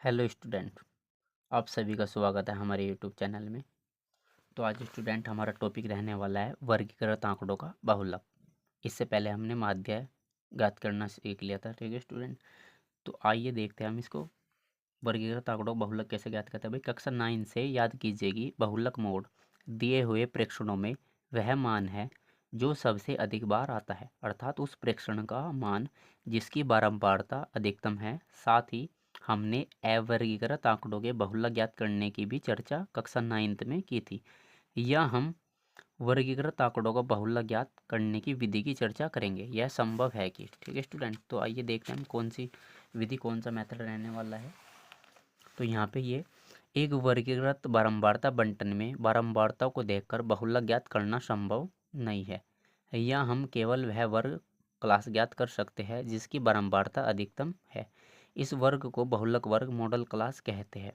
Hello student, आप सभी का स्वागत है हमारे यूट्यूब चैनल में। तो आज स्टूडेंट हमारा टॉपिक रहने वाला है वर्गीकृत आंकड़ों का बहुलक। इससे पहले हमने माध्य ज्ञात करना सीख लिया था, ठीक है स्टूडेंट। तो आइए देखते हैं हम इसको वर्गीकृत आंकड़ों का बहुलक कैसे ज्ञात करते हैं। भाई कक्षा 9 से याद कीजिए कि बहुलक मोड दिए हुए प्रेक्षणों में वह मान है जो सबसे अधिक बार आता है, अर्थात उस प्रेक्षण का मान जिसकी बारंबारता अधिकतम है। साथ ही हमने अवर्गीकृत आंकड़ों के बहुलक ज्ञात करने की भी चर्चा कक्षा 9 में की थी। यह हम वर्गीकृत आंकड़ों का बहुलक ज्ञात करने की विधि की चर्चा करेंगे। यह संभव है कि, ठीक है स्टूडेंट। तो आइए देखते हैं हम कौन सी विधि, कौन सा मेथड रहने वाला है। तो यहाँ पे ये एक वर्गीकृत बारंबारता बंटन में बारंबारता को देखकर बहुलक ज्ञात करना संभव नहीं है। या हम केवल वह वर्ग क्लास ज्ञात कर सकते हैं जिसकी बारंबारता अधिकतम है। इस वर्ग को बहुलक वर्ग मॉडल क्लास कहते हैं।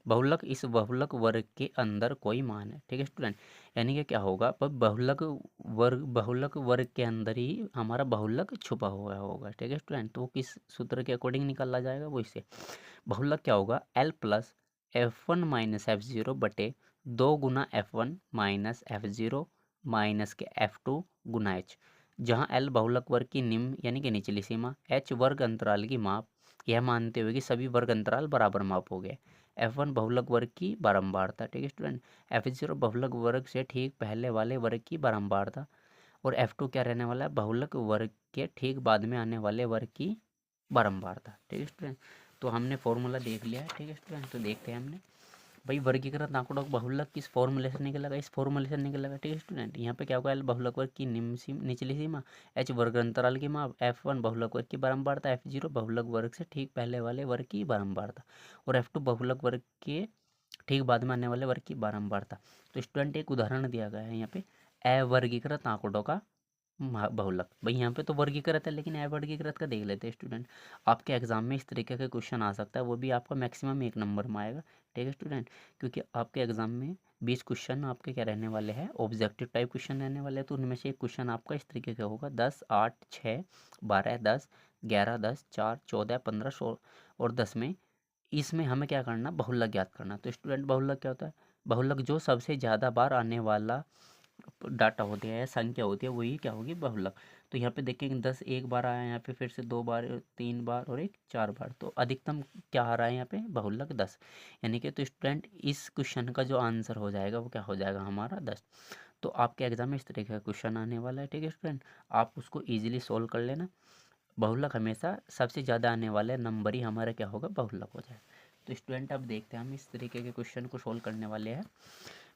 बहुलक इस बहुलक वर्ग के अंदर कोई मान है, ठीक है स्टूडेंट। यानी कि क्या होगा, पर बहुलक वर्ग के अंदर ही हमारा बहुलक छुपा हुआ होगा, ठीक है स्टूडेंट। तो वो किस सूत्र के अकॉर्डिंग निकाला जाएगा, वो इससे बहुलक क्या होगा, L plus F1 minus F0 बटे 2 गुना F1 माइनस F0 माइनस के F2 गुना H, जहाँ L बहुलक वर्ग की निम्न यानी कि निचली सीमा, H वर्ग अंतराल की माप, यह मानते हुए कि सभी वर्ग अंतराल बराबर माप हो गए। F1 बहुलक वर्ग की बारंबारता, ठीक है स्टूडेंट। F0 बहुलक वर्ग से ठीक पहले वाले वर्ग की बारंबारता, और F2 क्या रहने वाला है, बहुलक वर्ग के ठीक बाद में आने वाले वर्ग की बारंबारता, ठीक है स्टूडेंट। तो हमने फॉर्मूला देख लिया है, ठीक है स्टूडेंट। तो देखते हैं हमने भाई वर्गीकृत आंकड़ों का बहुलक किस फॉर्मूले से निकलेगा, इस फॉर्मूले से निकलेगा, ठीक है स्टूडेंट। यहाँ पे क्या होगा, L बहुलक वर्ग की निचली सीमा, H वर्ग अंतराल की माप, F1 बहुलक वर्ग की बारंबारता, F0 बहुलक वर्ग से ठीक पहले वाले वर्ग की बारंबारता, और F2 बहुलक वर्ग के ठीक बाद में आने वाले वर्ग की बारंबारता। तो स्टूडेंट एक उदाहरण दिया गया है यहाँ पे अवर्गीकृत आंकड़ों का बहुलक। भाई यहाँ पे तो वर्गीकृत है, लेकिन अवर्गीकृत का देख लेते हैं स्टूडेंट। आपके एग्जाम में इस तरीके का क्वेश्चन आ सकता है, वो भी आपका मैक्सिमम 1 नंबर में आएगा, ठीक है स्टूडेंट। क्योंकि आपके एग्जाम में 20 क्वेश्चन आपके क्या रहने वाले हैं, ऑब्जेक्टिव टाइप क्वेश्चन रहने वाले हैं। तो उनमें से एक क्वेश्चन आपका इस तरीके का होगा 10, 8, 6, 12, 10, 11, 10, 4, 14, 15, 16 और 10 में इसमें हमें क्या करना, बहुलक ज्ञात करना। तो स्टूडेंट बहुलक क्या होता है, बहुलक जो सबसे ज़्यादा बार आने वाला डाटा होते हैं, संख्या होती है, वही क्या होगी, बहुलक। तो यहाँ पे देखेंगे 10 एक बार आया, यहाँ पे फिर से 2 बार, 3 बार और एक 4 बार। तो अधिकतम क्या आ रहा है यहाँ पे, बहुलक 10। यानी कि तो स्टूडेंट इस क्वेश्चन का जो आंसर हो जाएगा वो क्या हो जाएगा, हमारा 10। तो आपके एग्जाम में इस तरीके का क्वेश्चन आने वाला है, ठीक है स्टूडेंट। आप उसको ईजिली सोल्व कर लेना। बहुलक हमेशा सबसे ज़्यादा आने वाले नंबर ही हमारा क्या होगा, बहुलक हो जाए। तो स्टूडेंट अब देखते हैं हम इस तरीके के क्वेश्चन को सोल्व करने वाले हैं।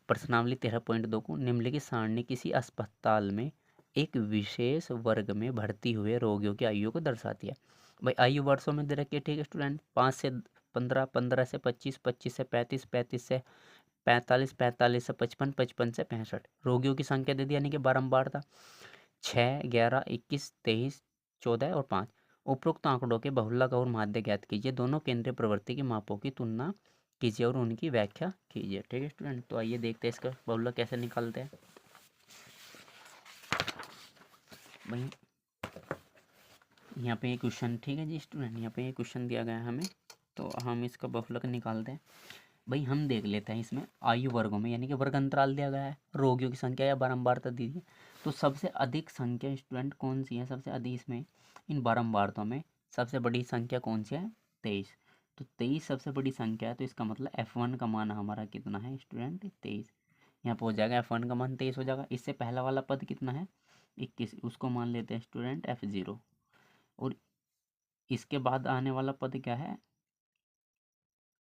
प्रश्नावली 13.2 को निम्नलिखित सारणी किसी अस्पताल में एक विशेष वर्ग में भर्ती हुए रोगियों की आयु को दर्शाती है। भाई आयु वर्षों में दे रखी है, ठीक है स्टूडेंट। 5 से 15, 15 से 25, 25 से 35, 35 से 45, 45 से 55, 55 से 65 रोगियों की संख्या दे दी, यानी कि बारंबारता 6, 11, 21, 23, 14 और 5। उपरोक्त आंकड़ों के बहुलक और माध्य ज्ञात कीजिए। दोनों केंद्रीय प्रवृत्ति की मापों की तुलना कीजिए और उनकी व्याख्या कीजिए, ठीक है स्टूडेंट। तो आइए देखते हैं इसका बहुलक कैसे निकालते हैं। भाई यहाँ पे ये क्वेश्चन, ठीक है जी स्टूडेंट, यहाँ पे ये क्वेश्चन दिया गया है हमें, तो हम इसका बहुलक निकालते हैं। भाई हम देख लेते हैं इसमें आयु वर्गों में, यानी कि वर्ग अंतराल दिया गया है, रोगियों की संख्या या बारंबारता दी है। तो सबसे अधिक संख्या स्टूडेंट कौन सी है, सबसे अधिक इसमें इन बारंबारताओं में सबसे बड़ी संख्या कौन सी है, 23। तो 23 सबसे बड़ी संख्या है, तो इसका मतलब F1 का मान हमारा कितना है स्टूडेंट, 23। यहाँ पर हो जाएगा F1 का मान 23 हो जाएगा। इससे पहला वाला पद कितना है, 21, उसको मान लेते हैं स्टूडेंट F0। और इसके बाद आने वाला पद क्या है,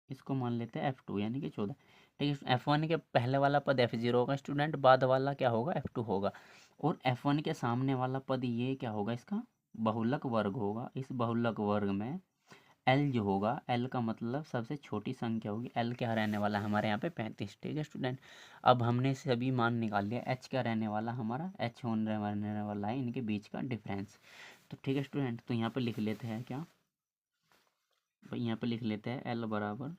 इसको मान लेते हैं F2 यानी कि 14, ठीक है। F1 के पहले वाला पद F0 होगा स्टूडेंट, बाद वाला क्या होगा, F2 होगा। और F1 के सामने वाला पद ये क्या होगा, इसका बहुलक वर्ग होगा। इस बहुलक वर्ग में L जो होगा, L का मतलब सबसे छोटी संख्या होगी। L क्या रहने वाला है हमारे यहाँ पे, 35, ठीक है स्टूडेंट। अब हमने सभी मान निकाल लिया। H क्या रहने वाला हमारा, H होने वाला है इनके बीच का डिफरेंस। तो ठीक है स्टूडेंट, तो यहाँ पे लिख लेते हैं क्या, भाई यहाँ पे लिख लेते हैं L बराबर,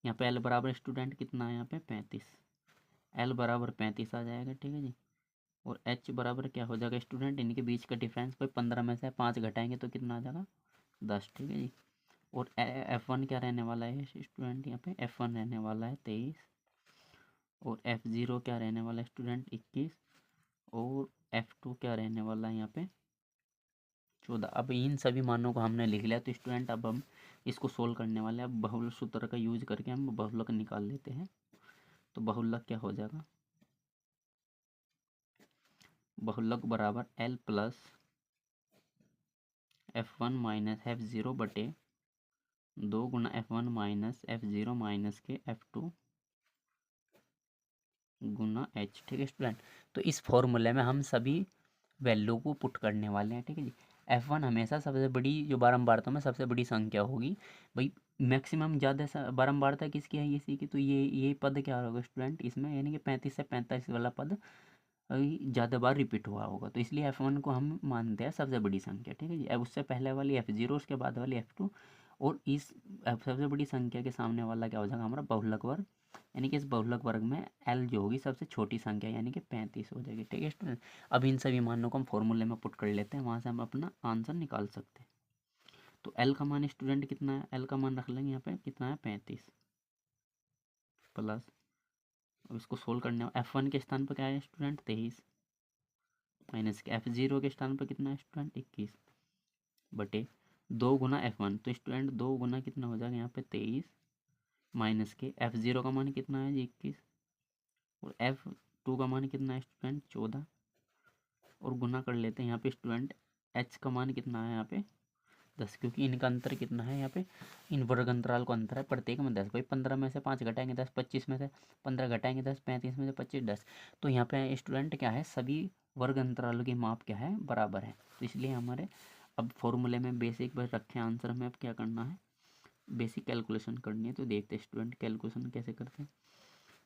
यहाँ पे L बराबर स्टूडेंट कितना है, यहाँ पे 35, L बराबर 35 आ जाएगा, ठीक है जी। और H बराबर क्या हो जाएगा स्टूडेंट, इनके बीच का डिफरेंस, कोई 15 में से 5 घटाएंगे तो कितना आ जाएगा, 10, ठीक है जी। और F1 क्या रहने वाला है स्टूडेंट, यहाँ पे F1 रहने वाला है 23, और F0 क्या रहने वाला है स्टूडेंट 21, और F2 क्या रहने वाला है यहाँ पे 14। अब इन सभी मानों को हमने लिख लिया। तो स्टूडेंट अब हम इसको सोल्व करने वाले हैं। अब बहुलक सूत्र का यूज करके हम बहुलक निकाल लेते हैं। तो बहुलक क्या हो जाएगा, बहुलक बराबर L plus F1 minus F0 बटे 2 गुना F1 माइनस F0 माइनस के F2 गुना H। ठीक है स्टूडेंट, तो इस फॉर्मूले में हम सभी वैल्यू को पुट करने वाले हैं। ठीक है जी, F1 हमेशा सबसे बड़ी जो बारंबारता में सबसे बड़ी संख्या होगी भाई, मैक्सिमम ज़्यादा बारंबारता किसकी है, इसी की। तो ये पद क्या होगा स्टूडेंट इसमें, यानी कि 35 से 45 वाला पद ज़्यादा बार रिपीट हुआ होगा। तो इसलिए F1 को हम मानते हैं सबसे बड़ी संख्या। ठीक है जी, अब उससे पहले वाली F0, उसके बाद वाली F2, और इस सबसे बड़ी संख्या के सामने वाला क्या हो जाएगा हमारा बहुलक वर्ग, यानी कि इस बहुलक वर्ग में L जो होगी सबसे छोटी संख्या यानी कि 35 हो जाएगी। ठीक है स्टूडेंट, अब इन सभी मानों को हम फॉर्मूले में पुट कर लेते हैं, वहाँ से हम अपना आंसर निकाल सकते हैं। तो L का मान स्टूडेंट कितना है, L का मान रख लेंगे यहाँ पे कितना है 35 प्लस, अब इसको सोल्व करने F1 के स्थान पर क्या है स्टूडेंट 23, माइनस के F0 के स्थान पर कितना है स्टूडेंट 21 बटे 2 गुना F1। तो स्टूडेंट 2 गुना कितना हो जाएगा यहाँ पे 23, माइनस के F0 का मान कितना है जी 21, और F2 का मान कितना है स्टूडेंट 14, और गुना कर लेते हैं यहाँ पे स्टूडेंट H का मान कितना है यहाँ पे 10, क्योंकि इनका अंतर कितना है यहाँ पे, इन वर्ग अंतराल को अंतर है प्रत्येक में 10। भाई 15 में से 5 घटाएंगे 10, 25 में से 15 घटाएंगे 10, 35 में से 25 10। तो यहाँ पे स्टूडेंट क्या है, सभी वर्ग अंतरालों की माप क्या है बराबर है। तो इसलिए हमारे अब फॉर्मूले में बेसिक बस रखे आंसर में अब क्या करना है, बेसिक कैलकुलेशन करनी है। तो देखते हैं स्टूडेंट कैलकुलेशन कैसे करते हैं।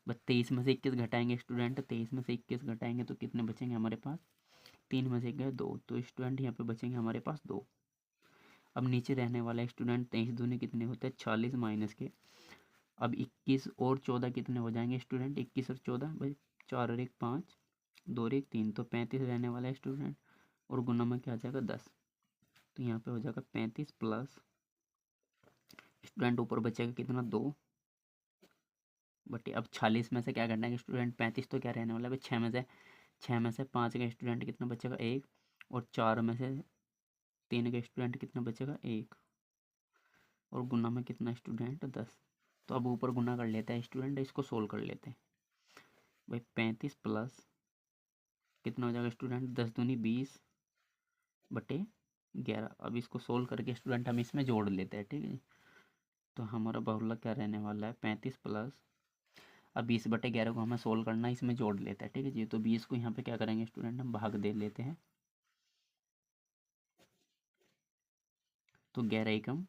बस 23 में से 21 घटाएंगे स्टूडेंट, 23 में से 21 घटाएंगे तो कितने बचेंगे हमारे पास, 3 में से गए 2, तो स्टूडेंट यहाँ पे बचेंगे हमारे पास 2। अब नीचे रहने वाला स्टूडेंट 23 दूनी कितने होते हैं 40, माइनस के अब 21 और 14 कितने हो जाएंगे स्टूडेंट, 21 और 14 भाई 4 और 1 5, 2 और 1 3, तो 35 रहने वाला है स्टूडेंट, और गुना में क्या आ जाएगा 10। तो यहाँ पे हो जाएगा 35 प्लस स्टूडेंट ऊपर बचेगा कितना 2 बटे, अब 40 में से क्या करना है स्टूडेंट 35 तो क्या रहने वाला है 6 में से 5 का स्टूडेंट कितना बचेगा 1, और 4 में से 3 का स्टूडेंट कितना बचेगा 1, और गुना में कितना स्टूडेंट 10। तो अब ऊपर गुना कर लेते हैं स्टूडेंट, इसको सोल्व कर लेते हैं भाई 35 प्लस कितना हो जाएगा स्टूडेंट 10 दूनी 20 बटे 11। अब इसको सोल्व करके स्टूडेंट हम इसमें जोड़ लेते हैं। ठीक है, तो हमारा बहुलक क्या रहने वाला है 35 प्लस, अब 20 बटे 11 को हमें सोल्व करना है, इसमें जोड़ लेते हैं। ठीक है जी, तो 20 को यहाँ पे क्या करेंगे स्टूडेंट हम भाग दे लेते हैं, तो 11 एकम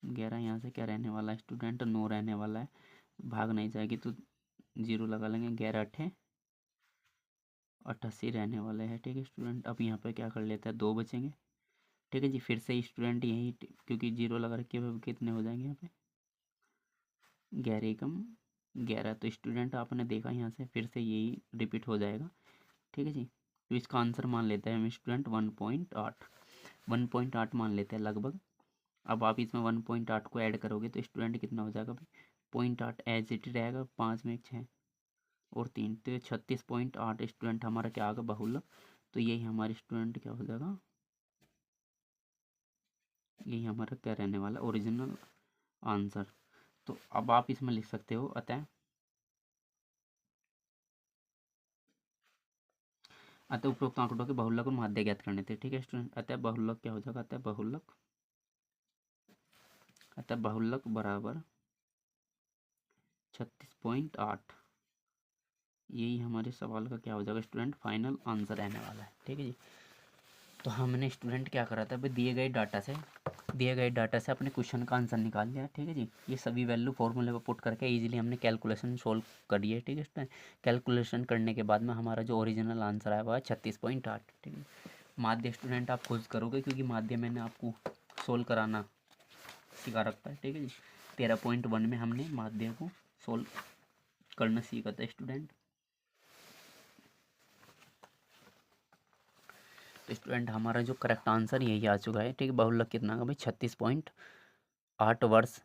11, यहाँ से क्या रहने वाला है स्टूडेंट 9 रहने वाला है, भाग नहीं जाएगी तो 0 लगा लेंगे, 11 अट्ठे 88 रहने वाले हैं। ठीक है स्टूडेंट, अब यहाँ पे क्या कर लेते हैं 2 बचेंगे। ठीक है जी, फिर से स्टूडेंट यही क्योंकि 0 लगा रखे हुए कितने हो जाएंगे यहाँ पे 11 एकम 11, तो स्टूडेंट आपने देखा यहाँ से फिर से यही रिपीट हो जाएगा। ठीक है जी, तो इसका आंसर मान लेते हैं हम स्टूडेंट 1.8 मान लेते हैं लगभग। अब आप इसमें 1.8 को ऐड करोगे तो स्टूडेंट कितना हो जाएगा भाई 0.8 एज इट रहेगा, 5 में 6 और 3, तो 36.8 स्टूडेंट हमारा क्या आएगा बहुलक। तो यही हमारे स्टूडेंट क्या हो जाएगा, यही हमारा क्या रहने वाला ओरिजिनल आंसर। तो अब आप इसमें लिख सकते हो अतः उपरोक्त आंकड़ों के बहुलक और माध्य ज्ञात करने थे। ठीक है स्टूडेंट, बहुलक क्या हो जाएगा, बहुलक बराबर 36.8, यही हमारे सवाल का क्या हो जाएगा स्टूडेंट फाइनल आंसर रहने वाला है। ठीक है जी, तो हमने स्टूडेंट क्या करा था, दिए गए डाटा से अपने क्वेश्चन का आंसर निकाल लिया। ठीक है जी, ये सभी वैल्यू फॉर्मूले पर पुट करके इजीली हमने कैलकुलेशन सोल्व करी है। ठीक है स्टूडेंट, कैलकुलेशन करने के बाद में हमारा जो ओरिजिनल आंसर आया हुआ है 36.8। ठीक है, माध्य स्टूडेंट आप खुद करोगे क्योंकि माध्य मैंने आपको सोल्व कराना सिखा रखा है। ठीक है जी, 13.1 में हमने माध्य को सोल्व करना सीखा था स्टूडेंट। तो स्टूडेंट हमारा जो करेक्ट आंसर यही आ चुका है। ठीक है, बहुलक कितना का भाई 36.8 8 वर्ष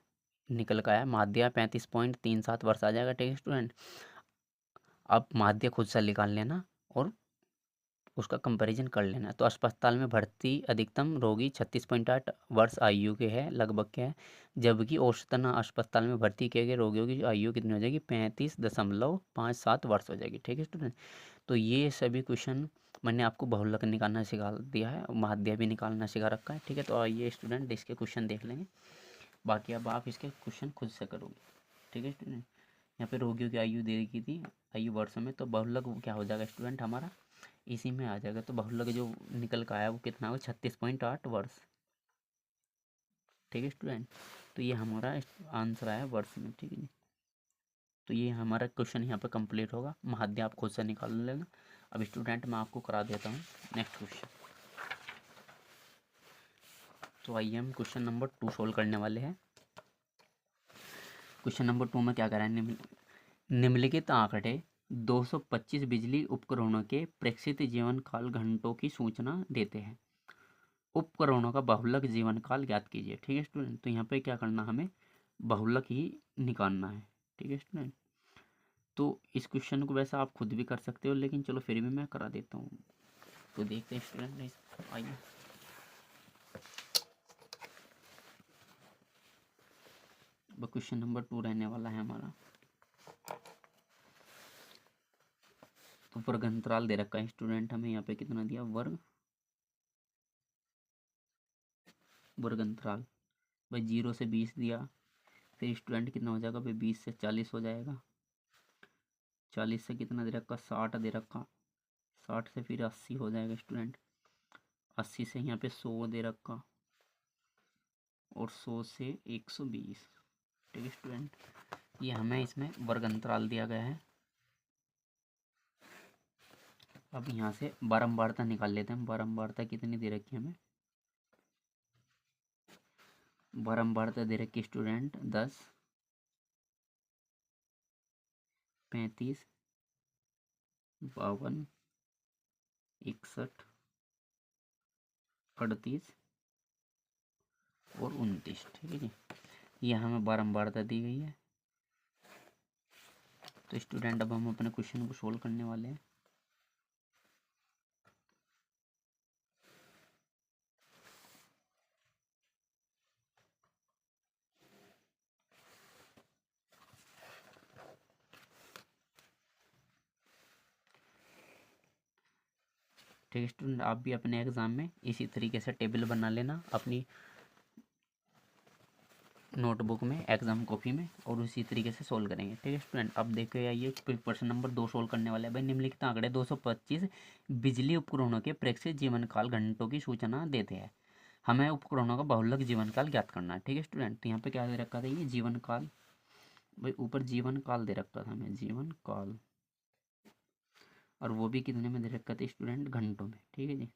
निकल का आया, माध्य 35.37 वर्ष आ जाएगा। ठीक है स्टूडेंट, अब माध्य खुद से निकाल लेना और उसका कंपैरिजन कर लेना। तो अस्पताल में भर्ती अधिकतम रोगी 36.8 वर्ष आयु के है, लगभग क्या है, जबकि औसतन अस्पताल में भर्ती किए गए रोगियों की आयु कितनी हो जाएगी, 35.57 वर्ष हो जाएगी। ठीक है स्टूडेंट, तो ये सभी क्वेश्चन मैंने आपको बहुलक निकालना सिखा दिया है, माध्य भी निकालना सिखा रखा है। ठीक है, तो आइए स्टूडेंट इसके क्वेश्चन देख लेंगे, बाकी अब आप इसके क्वेश्चन खुद से करोगे। ठीक है स्टूडेंट, यहाँ पे रोगियों की आयु दे रखी थी, आयु वर्षों में, तो बहुलक क्या हो जाएगा स्टूडेंट हमारा, इसी में आ जाएगा। तो बहुलक जो निकल का आया वो कितना होगा, 36.8 वर्ष। ठीक है स्टूडेंट, तो ये हमारा आंसर आया वर्ष में। ठीक है जी, तो ये हमारा क्वेश्चन यहाँ पे कंप्लीट होगा, माध्य आप खुद से निकाल लेना। अब स्टूडेंट मैं आपको करा देता हूँ नेक्स्ट क्वेश्चन। तो आइए हम क्वेश्चन नंबर 2 सोल्व करने वाले हैं। क्वेश्चन नंबर 2 में क्या करा है, निम्नलिखित आंकड़े 225 बिजली उपकरणों के प्रेक्षित जीवन काल घंटों की सूचना देते हैं। उपकरणों का बहुलक जीवन काल ज्ञात कीजिए। ठीक है स्टूडेंट, तो यहाँ पे क्या करना, हमें बहुलक ही निकालना है। ठीक है स्टूडेंट, तो इस क्वेश्चन को वैसे आप खुद भी कर सकते हो, लेकिन चलो फिर भी मैं करा देता हूँ। तो देखते हैं स्टूडेंट, आइए क्वेश्चन नंबर 2 रहने वाला है हमारा। तो वर्ग अंतराल दे रखा है स्टूडेंट हमें, यहाँ पे कितना दिया, वर्ग अंतराल भाई 0 से 20 दिया, फिर स्टूडेंट कितना हो जाएगा भाई, 20 से 40 हो जाएगा, 40 से कितना दे रखा, 60 दे रखा, 60 से फिर 80 हो जाएगा स्टूडेंट, 80 से यहाँ पे 100 दे रखा, और 100 से 120। ठीक है स्टूडेंट, ये हमें इसमें वर्ग अंतराल दिया गया है। अब यहाँ से बारंबारता निकाल लेते हैं, बारंबारता कितनी दे रखी है हमें, बारंबारता दे रखी स्टूडेंट 10, 35, 52, 61, 38 और 29। ठीक है जी, ये हमें बारंबारता दी गई है। तो स्टूडेंट अब हम अपने क्वेश्चन को सोल्व करने वाले हैं। ठीक है स्टूडेंट, आप भी अपने एग्ज़ाम में इसी तरीके से टेबल बना लेना अपनी नोटबुक में, एग्जाम कॉपी में, और उसी तरीके से सोल्व करेंगे। ठीक है स्टूडेंट, अब देखो आइए क्वेश्चन नंबर 2 सोल्व करने वाले हैं। भाई निम्नलिखित आंकड़े 225 बिजली उपकरणों के प्रेक्षित जीवन काल घंटों की सूचना देते हैं। हमें उपकरणों का बहुलक जीवन काल ज्ञात करना है। ठीक है स्टूडेंट, तो यहाँ पे क्या दे रखा था, ये जीवन काल, भाई ऊपर जीवन काल दे रखा था हमें, जीवन काल, और वो भी कितने में दे रखा था स्टूडेंट, घंटों में। ठीक है जी,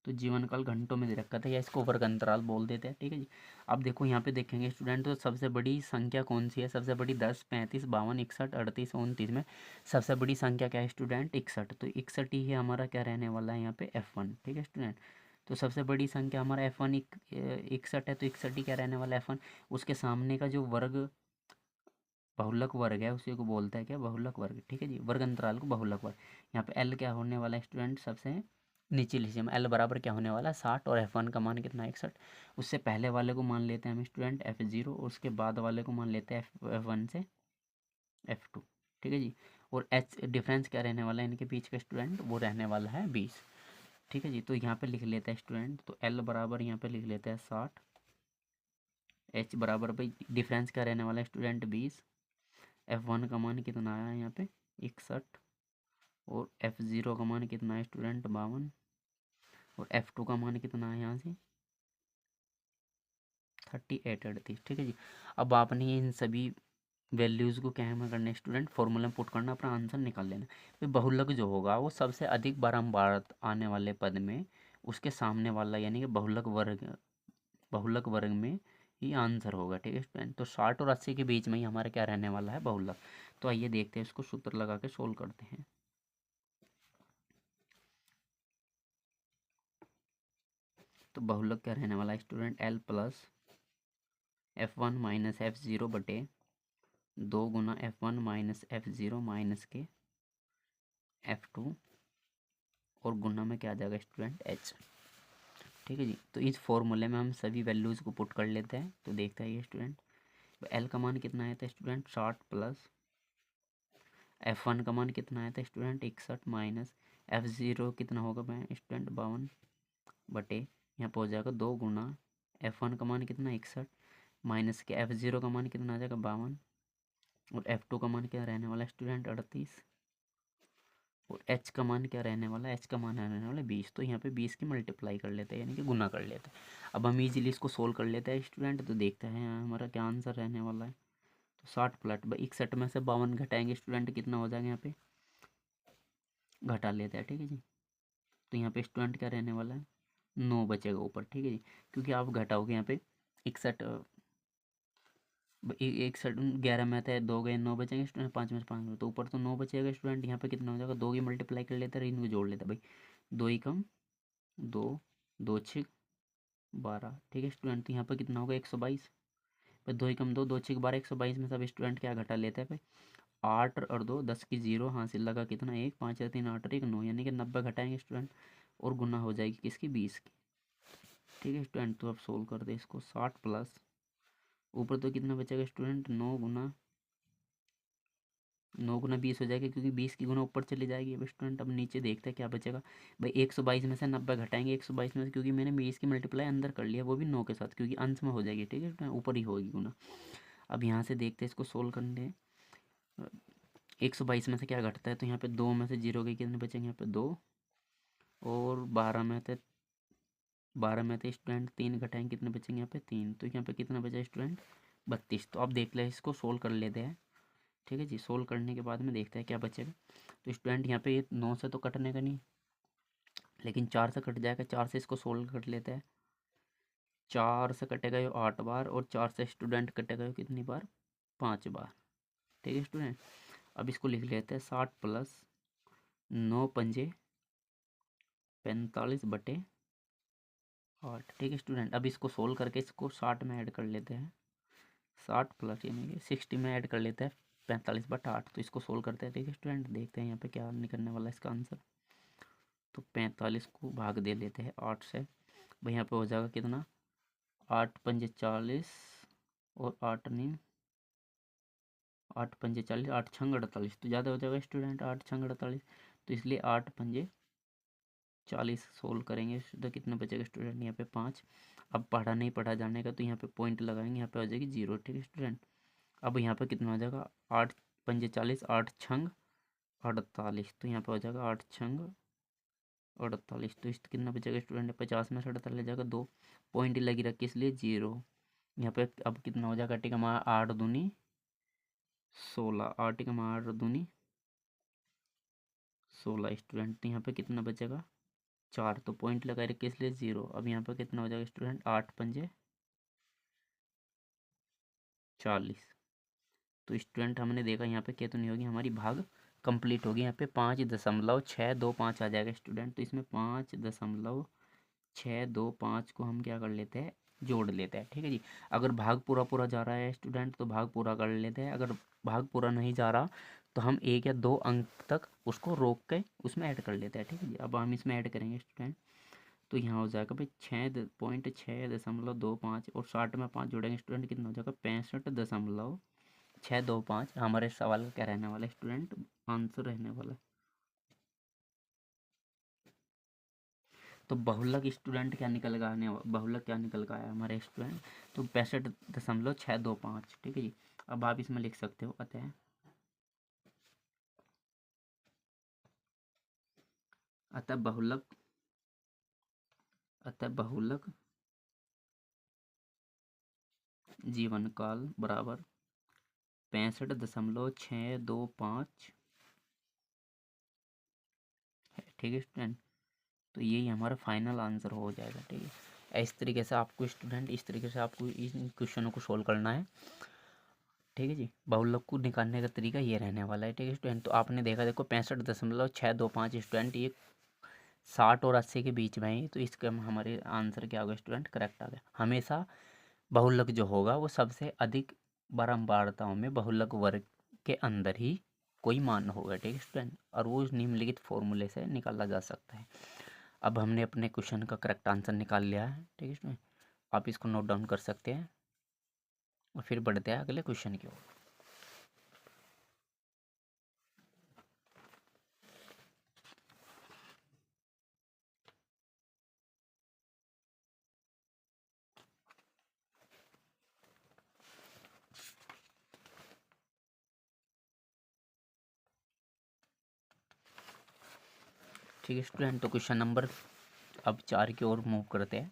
तो जीवन काल घंटों में दे रखा था, या इसको वर्ग अंतराल बोल देते हैं। ठीक है जी, अब देखो यहाँ पे देखेंगे स्टूडेंट, तो सबसे बड़ी संख्या कौन सी है, सबसे बड़ी 10, 35, 52, 61, 38, 29 में सबसे बड़ी संख्या क्या है स्टूडेंट, 61। तो 61 ही है हमारा क्या रहने वाला है यहाँ पे, F1। ठीक है स्टूडेंट, तो सबसे बड़ी संख्या हमारा F1 61 है, तो 61 ही क्या रहने वाला है, F1। उसके सामने का जो वर्ग बहुलक वर्ग है उसी को बोलता है क्या, बहुलक वर्ग। ठीक है जी, वर्ग अंतराल को बहुलक वर्ग। यहाँ पे L क्या होने वाला है स्टूडेंट, सबसे निचली सीमा, L बराबर क्या होने वाला है, 60, और F1 का मान कितना है, 61। उससे पहले वाले को मान लेते हैं हम स्टूडेंट F0, और उसके बाद वाले को मान लेते हैं F1 से F2। ठीक है जी, और H डिफरेंस क्या रहने वाला है इनके बीच का स्टूडेंट, वो रहने वाला है 20। ठीक है जी, तो यहाँ पे लिख लेते हैं स्टूडेंट, तो L बराबर यहाँ पे लिख लेते हैं 60, H बराबर भाई डिफरेंस क्या रहने वाला है स्टूडेंट 20, F1 का मान कितना आया यहाँ पे 61, और F0 का मान कितना है स्टूडेंट 52, और F2 का मान कितना है यहाँ से 38, 38। ठीक है जी, अब आपने इन सभी वैल्यूज़ को क्या में करना है स्टूडेंट, फॉर्मूला में पुट करना, अपना आंसर निकाल लेना। तो बहुलक जो होगा वो सबसे अधिक बारंबार आने वाले पद में उसके सामने वाला यानी कि बहुलक वर्ग में ही आंसर होगा। ठीक है स्टूडेंट, तो 60 और 80 के बीच में ही हमारा क्या रहने वाला है, बहुलक। तो आइए देखते हैं, इसको सूत्र लगा के सोल्व करते हैं। तो बहुलक क्या रहने वाला है student, L plus F1 minus F0 बटे 2 गुना F1 माइनस F0 माइनस के F2 और गुना में क्या आ जाएगा स्टूडेंट H। ठीक है जी। तो इस फॉर्मूले में हम सभी वैल्यूज़ को पुट कर लेते हैं। तो देखते हैं ये स्टूडेंट, L का मान कितना आया था स्टूडेंट 60 प्लस F1 का मान कितना आया था स्टूडेंट 61 माइनस F0 कितना होगा मैं स्टूडेंट 52 बटे यहाँ पर हो जाएगा 2 गुना F1 का मान कितना 61 माइनस के F0 का मान कितना आ जाएगा 52 और F2 का मान क्या रहने वाला स्टूडेंट 38 और H का मान क्या रहने वाला है, H का मान रहने वाला 20। तो यहाँ पे 20 की मल्टीप्लाई कर लेते हैं यानी कि गुना कर लेते हैं। अब हम इजीली इसको सोल्व कर लेते हैं स्टूडेंट। तो देखते हैं यहाँ हमारा क्या आंसर रहने वाला है। तो 60 प्लस 61 में से 52 घटाएंगे स्टूडेंट, कितना हो जाएगा यहाँ पे, घटा लेते हैं। ठीक है जी। तो यहाँ पे स्टूडेंट क्या रहने वाला है 9 बचेगा ऊपर। ठीक है जी, क्योंकि आप घटाओगे यहाँ पे 61 61 11 में आता है 2 गए 9 बचेंगे स्टूडेंट, 5 में से 5 तो ऊपर तो 9 बचेगा स्टूडेंट। यहाँ पे कितना हो जाएगा 2 की मल्टीप्लाई कर लेते हैं, इनको जोड़ लेते हैं भाई, 2 ही कम 2 2 6 12। ठीक है स्टूडेंट। तो यहाँ पे कितना होगा 122 भाई, 2 ही कम 2 2 6 12 122 में सब स्टूडेंट क्या घटा लेते हैं भाई 8 और 2 10 की 0 हासिल लगा कितना 1 5 या 3 8 और 1 9 यानी कि 90 घटाएंगे स्टूडेंट और गुना हो जाएगी किसकी 20 की। ठीक है स्टूडेंट। तो अब सोल्व कर दे इसको 60 प्लस ऊपर तो कितना बचेगा स्टूडेंट 9 गुना 20 हो जाएगा क्योंकि 20 की गुना ऊपर चली जाएगी। अब स्टूडेंट अब नीचे देखते हैं क्या बचेगा भाई 122 में से 90 घटाएंगे 122 में से, क्योंकि मैंने 20 की मल्टीप्लाई अंदर कर लिया वो भी 9 के साथ क्योंकि अंश में हो जाएगी। ठीक है स्टूडेंट, ऊपर ही होगी गुना। अब यहाँ से देखते हैं इसको सोल्व करने 122 में से क्या घटता है। तो यहाँ पे 2 में से 0 के कितने बचेंगे यहाँ पे 2 और 12 में थे स्टूडेंट 3 घटाएंगे कितने बचेंगे यहाँ पे 3। तो यहाँ पे कितना बचा स्टूडेंट 32। तो अब देख ले इसको सोल्व कर लेते हैं। ठीक है जी। सोल्व करने के बाद में देखते हैं क्या बचेगा। तो स्टूडेंट यहाँ पे 9 से तो कटने का नहीं लेकिन 4 से कट जाएगा। 4 से इसको सोल्व कर लेते हैं। 4 से कटेगा ये 8 बार और 4 से स्टूडेंट कटेगा ये कितनी बार 5 बार। ठीक है स्टूडेंट। अब इसको लिख लेते हैं 60 प्लस 9 पंजे 45 बटे 8। ठीक है स्टूडेंट। अब इसको सोल्व करके इसको 60 में ऐड कर लेते हैं। 60 प्लस यानी कि 60 में ऐड कर लेते हैं 45 बटा 8। तो इसको सोल्व करते हैं। ठीक है स्टूडेंट। देखते हैं यहाँ पे क्या निकलने वाला है इसका आंसर। तो 45 को भाग दे लेते हैं 8 से भाई, यहाँ पे हो जाएगा कितना 8 पंजे 40 और 8 नहीं 8 पंजे 40 8 छंग 48 तो ज़्यादा हो जाएगा स्टूडेंट 8 छंग 48। तो इसलिए 8 पंजे 40 सोल्व करेंगे तो कितना बचेगा स्टूडेंट यहाँ पे 5। अब पढ़ा नहीं पढ़ा जाने का तो यहाँ पे पॉइंट लगाएंगे, यहाँ पे हो जाएगी 0। ठीक है स्टूडेंट। अब यहाँ पे कितना हो जाएगा 8 पंजे 40 8 छंग 48। तो यहाँ पे हो जाएगा 8 छंग 48। तो इस कितना बचेगा स्टूडेंट 50 में से 48 जाएगा 2 पॉइंट लगी रखी इसलिए 0। यहाँ पे अब कितना हो जाएगा टिका मार 8 दूनी 16 8 टिका मार दूनी 16 स्टूडेंट। तो यहाँ पे कितना बचेगा 4 तो पॉइंट लगा रखे इसलिए 0। अब यहाँ पे कितना हो जाएगा स्टूडेंट 8 पंजे 40। तो स्टूडेंट हमने देखा यहाँ पे क्या तो नहीं होगी हमारी भाग कंप्लीट होगी। यहाँ पे 5.625 आ जाएगा स्टूडेंट। तो इसमें 5.625 को हम क्या कर लेते हैं जोड़ लेते हैं। ठीक है जी। अगर भाग पूरा पूरा जा रहा है स्टूडेंट तो भाग पूरा कर लेते हैं, अगर भाग पूरा नहीं जा रहा तो हम 1 या 2 अंक तक उसको रोक के उसमें ऐड कर लेते हैं। ठीक है जी। अब हम इसमें ऐड करेंगे स्टूडेंट। तो यहाँ हो जाएगा भाई 6.625 और 60 में 5 जोड़ेंगे स्टूडेंट कितना हो जाएगा 65.625। हमारे सवाल का क्या रहने वाला है स्टूडेंट आंसर रहने वाला है। तो बहुलक स्टूडेंट क्या निकल गया आने बहुलक क्या निकल गया है हमारे स्टूडेंट तो 65.625। ठीक है जी। अब आप इसमें लिख सकते हो अतः बहुलक जीवन काल बराबर 65.625 है। ठीक है स्टूडेंट। तो यही हमारा फाइनल आंसर हो जाएगा। ठीक है। इस तरीके से आपको स्टूडेंट इस तरीके से आपको इन क्वेश्चनों को सोल्व करना है। ठीक है जी। बहुलक को निकालने का तरीका ये रहने वाला है। ठीक है स्टूडेंट। तो आपने देखा देखो 65.625 स्टूडेंट ये 60 और 80 के बीच में है तो इसका हमारे आंसर क्या होगा स्टूडेंट करेक्ट आ गया। हमेशा बहुलक जो होगा वो सबसे अधिक बारंबारताओं में बहुलक वर्ग के अंदर ही कोई मान होगा, ठीक है स्टूडेंट, और वो निम्नलिखित फॉर्मूले से निकाला जा सकता है। अब हमने अपने क्वेश्चन का करेक्ट आंसर निकाल लिया है, ठीक है स्टूडेंट, आप इसको नोट डाउन कर सकते हैं और फिर बढ़ते हैं अगले क्वेश्चन की ओर। ठीक है स्टूडेंट, तो क्वेश्चन नंबर अब 4 की ओर मूव करते हैं।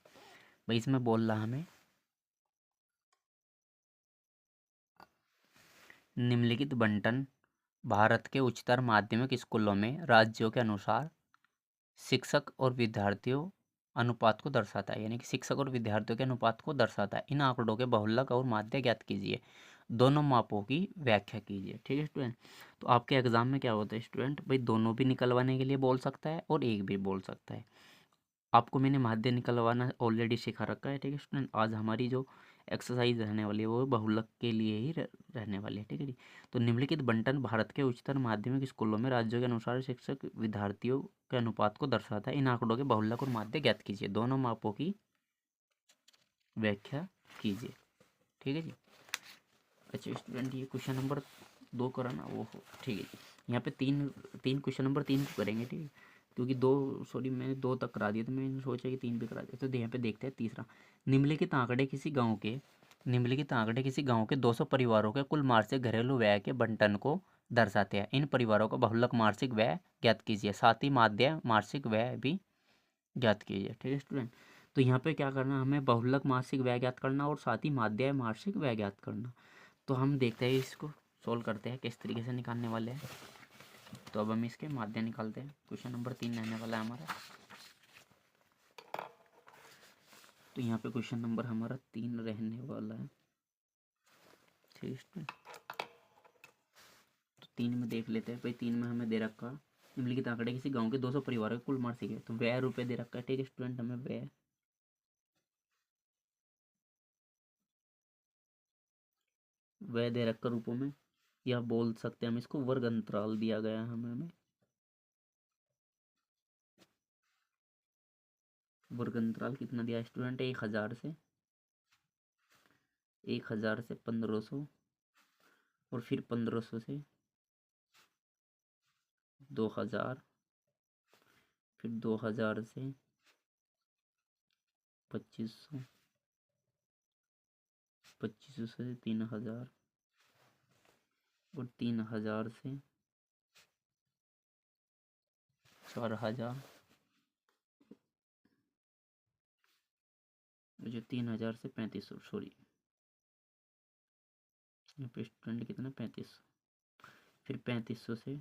भाई इसमें बोल रहा हमें निम्नलिखित बंटन भारत के उच्चतर माध्यमिक स्कूलों में राज्यों के अनुसार शिक्षक और विद्यार्थियों अनुपात को दर्शाता है, यानी कि शिक्षक और विद्यार्थियों के अनुपात को दर्शाता है। इन आंकड़ों के बहुलक और माध्य ज्ञात कीजिए, दोनों मापों की व्याख्या कीजिए, ठीक है स्टूडेंट। तो आपके एग्जाम में क्या होता है स्टूडेंट, भाई दोनों भी निकलवाने के लिए बोल सकता है और एक भी बोल सकता है। आपको मैंने माध्य निकलवाना ऑलरेडी सिखा रखा है, ठीक है स्टूडेंट। आज हमारी जो एक्सरसाइज रहने वाली है वो बहुलक के लिए ही रहने वाली है, ठीक है जी। तो निम्नलिखित बंटन भारत के उच्चतर माध्यमिक स्कूलों में राज्यों के अनुसार शिक्षक विद्यार्थियों के अनुपात को दर्शाता है। इन आंकड़ों के बहुलक और माध्य ज्ञात कीजिए, दोनों मापों की व्याख्या कीजिए, ठीक है जी। अच्छा स्टूडेंट, ये क्वेश्चन नंबर 2 कराना वो ठीक है जी। यहाँ पे तीन तीन क्वेश्चन नंबर 3 को करेंगे, ठीक है, क्योंकि मैंने 2 तक करा दिया, तो मैंने सोचा कि 3 भी करा दिया। तो यहाँ पे देखते हैं तीसरा। निम्नलिखित आंकड़े किसी गांव के 200 परिवारों के कुल मासिक घरेलू व्यय के बंटन को दर्शाते हैं। इन परिवारों का बहुलक मासिक व्यय ज्ञात कीजिए, साथ ही माध्य मासिक व्यय भी ज्ञात कीजिए, ठीक है स्टूडेंट। तो यहाँ पे क्या करना, हमें बहुलक मासिक व्यय ज्ञात करना और साथ ही माध्य मासिक व्यय ज्ञात करना। तो हम देखते हैं इसको सोल्व करते हैं किस तरीके से निकालने वाले हैं। तो अब हम इसके माध्य निकालते हैं। क्वेश्चन नंबर 3 रहने वाला है हमारा। तो यहाँ पे क्वेश्चन नंबर हमारा 3 रहने वाला है, ठीक है। तो 3 में देख लेते हैं भाई। 3 में हमें दे रखा निम्नलिखित आंकड़े किसी गांव के 200 परिवारों के कुल मासिक है, तो व्यय रुपये दे रखा है, ठीक है स्टूडेंट। हमें व्यय दे रखा रूपों में, या बोल सकते हैं हम इसको वर्ग अंतराल दिया गया है हमें। वर्ग अंतराल कितना दिया स्टूडेंट, 1000 से 1500 और फिर 1500 से 2000, फिर 2000 से 2500, 2500 से 3000 और 3000 से 4000, जो 3000 से 3500, सॉरी यहाँ पे स्टूडेंट कितना 3500, फिर 3500 से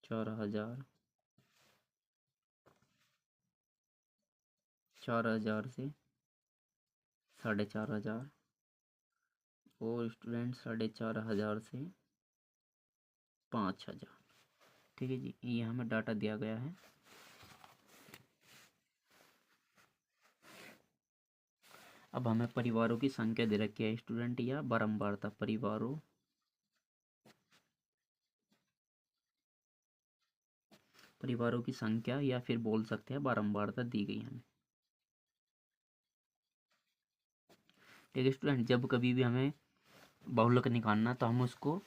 4000, 4000 से 4500 और स्टूडेंट 4500 से 5000, ठीक है जी। ये हमें डाटा दिया गया है। अब हमें परिवारों की संख्या दे रखी है स्टूडेंट, या बारंबारता परिवारों की संख्या, या फिर बोल सकते हैं बारंबारता दी गई हमें, ठीक है स्टूडेंट। जब कभी भी हमें बहुलक निकालना तो हम उसको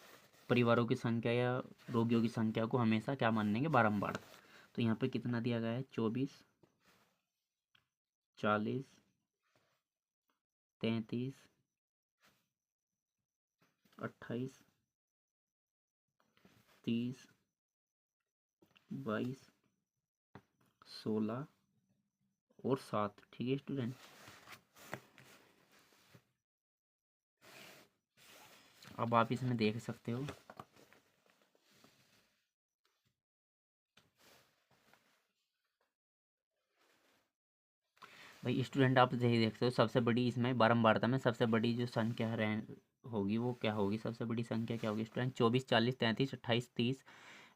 परिवारों की संख्या या रोगियों की संख्या को हमेशा क्या मानेंगे, बारंबार। तो यहाँ पे कितना दिया गया है, 24, 40, 33, 28, 30, 22, 16 और 7, ठीक है स्टूडेंट। अब आप इसमें देख सकते हो भाई स्टूडेंट, आप यही देख सकते हो सबसे बड़ी इसमें बारंबारता में सबसे बड़ी जो संख्या होगी वो क्या होगी, सबसे बड़ी संख्या क्या होगी स्टूडेंट, 24, 40, 33, 28, 30,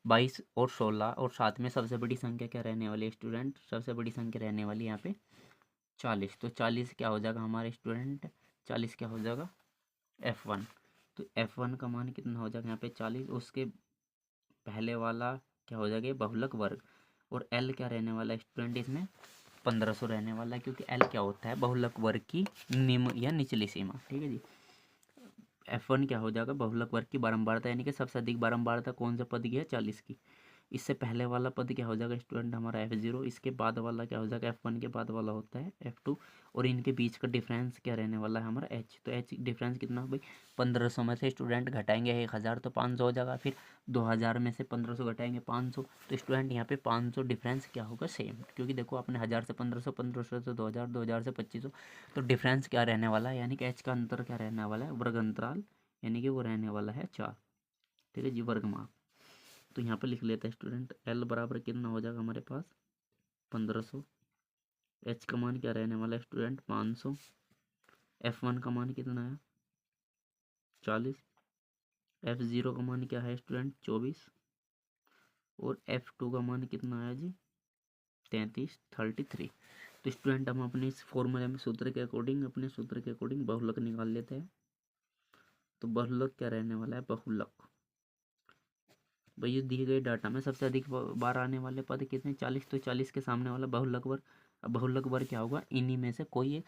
22 और 16 और साथ में सबसे बड़ी संख्या क्या रहने वाली है स्टूडेंट, सबसे बड़ी संख्या रहने वाली है यहाँ पे 40, तो 40 क्या हो जाएगा हमारे स्टूडेंट, 40 क्या हो जाएगा F1। तो F1 का मान कितना हो जाएगा यहाँ पे 40, उसके पहले वाला क्या हो जाएगा बहुलक वर्ग, और L क्या रहने वाला है स्टूडेंट इसमें 1500 रहने वाला है, क्योंकि L क्या होता है बहुलक वर्ग की निम्न या निचली सीमा। ठीक है जी। F1 क्या हो जाएगा बहुलक वर्ग की बारंबारता, यानी कि सबसे अधिक बारंबारता कौन सा पद की है 40 की। इससे पहले वाला पद क्या हो जाएगा स्टूडेंट हमारा F0, इसके बाद वाला क्या हो जाएगा F1 के बाद वाला होता है F2, और इनके बीच का डिफरेंस क्या रहने वाला है हमारा H। तो H डिफरेंस कितना भाई 1500 में से स्टूडेंट घटाएंगे 1000 तो 500 हो जाएगा, फिर 2000 में से 1500 घटाएंगे 500, तो स्टूडेंट यहाँ पे 500 डिफरेंस क्या होगा सेम, क्योंकि देखो आपने 1000 से 1500, 1500 से 2000, 2000 से 2500, तो डिफरेंस क्या रहने वाला है, यानी कि H का अंतर क्या रहने वाला है वर्ग अंतराल, यानी कि वो रहने वाला है 4। ठीक है जी, वर्ग माप। तो यहाँ पे लिख लेते हैं स्टूडेंट L बराबर कितना हो जाएगा हमारे पास 1500, H का मान क्या रहने वाला है स्टूडेंट 500, F1 का मान कितना है 40, F0 का मान क्या है स्टूडेंट 24, और F2 का मान कितना है जी 33। तो स्टूडेंट हम अपने इस फॉर्मूले में सूत्र के अकॉर्डिंग, अपने सूत्र के अकॉर्डिंग बहुलक निकाल लेते हैं। तो बहुलक क्या रहने वाला है बहुलक, भाई दिए गए डाटा में सबसे अधिक बार आने वाले पद कितने 40, तो 40 के सामने वाला बहुलक वर्ग। अब बहुलक वर्ग क्या होगा, इन्हीं में से कोई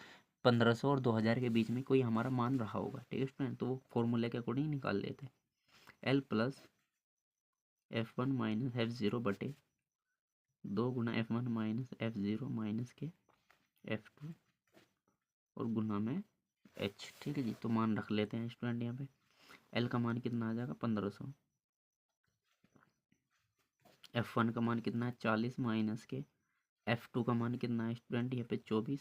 1500 और 2000 के बीच में कोई हमारा मान रहा होगा। ठीक है स्टूडेंट, तो वो फॉर्मूले के अकॉर्डिंग निकाल लेते हैं। L plus F1 minus F0 बटे 2 गुना F1 माइनस F0 माइनस के F2 और गुना में H। ठीक है जी, तो मान रख लेते हैं स्टूडेंट यहाँ पे। L का मान कितना आ जाएगा 1500, F1 का मान कितना है 40 माइनस के F2 का मान कितना है स्टूडेंट यहाँ पे 24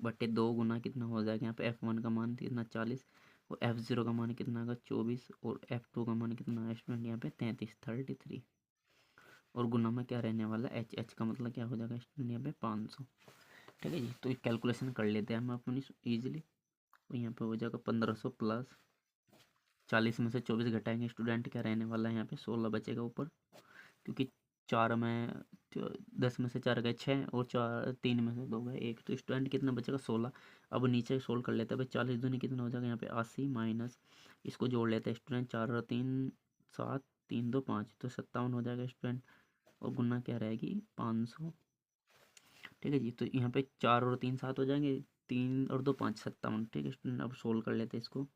बटे 2 गुना कितना हो जाएगा यहाँ पे F1 का मान कितना 40, और F0 का मान कितना होगा 24, और F2 का मान कितना है स्टूडेंट यहाँ पे 33, और गुना में क्या रहने वाला है H का मतलब क्या हो जाएगा स्टूडेंट यहाँ पे 500। ठीक है जी, तो एक कैलकुलेशन कर लेते हैं हम अपनी ईजिली। तो यहाँ पे हो जाएगा 1500 प्लस 40 में से 24 घटाएंगे स्टूडेंट क्या रहने वाला है यहाँ पे 16 बचेगा ऊपर, क्योंकि 4 में 10 में से 4 गए 6, और 4 3 में से 2 गए 1, तो स्टूडेंट कितना बचेगा 16। अब नीचे सोल्व कर लेते हैं भाई, 40 दूनी कितना हो जाएगा यहाँ पे 80 माइनस इसको जोड़ लेते हैं स्टूडेंट 4 और 3 7, 3 2 5, तो 57 हो जाएगा स्टूडेंट, और गुना क्या रहेगी 500। ठीक है जी, तो यहाँ पे 4 और 3 7 हो जाएंगे, 3 और 2 5 57। ठीक है स्टूडेंट, अब सोल्व कर लेते हैं इसको।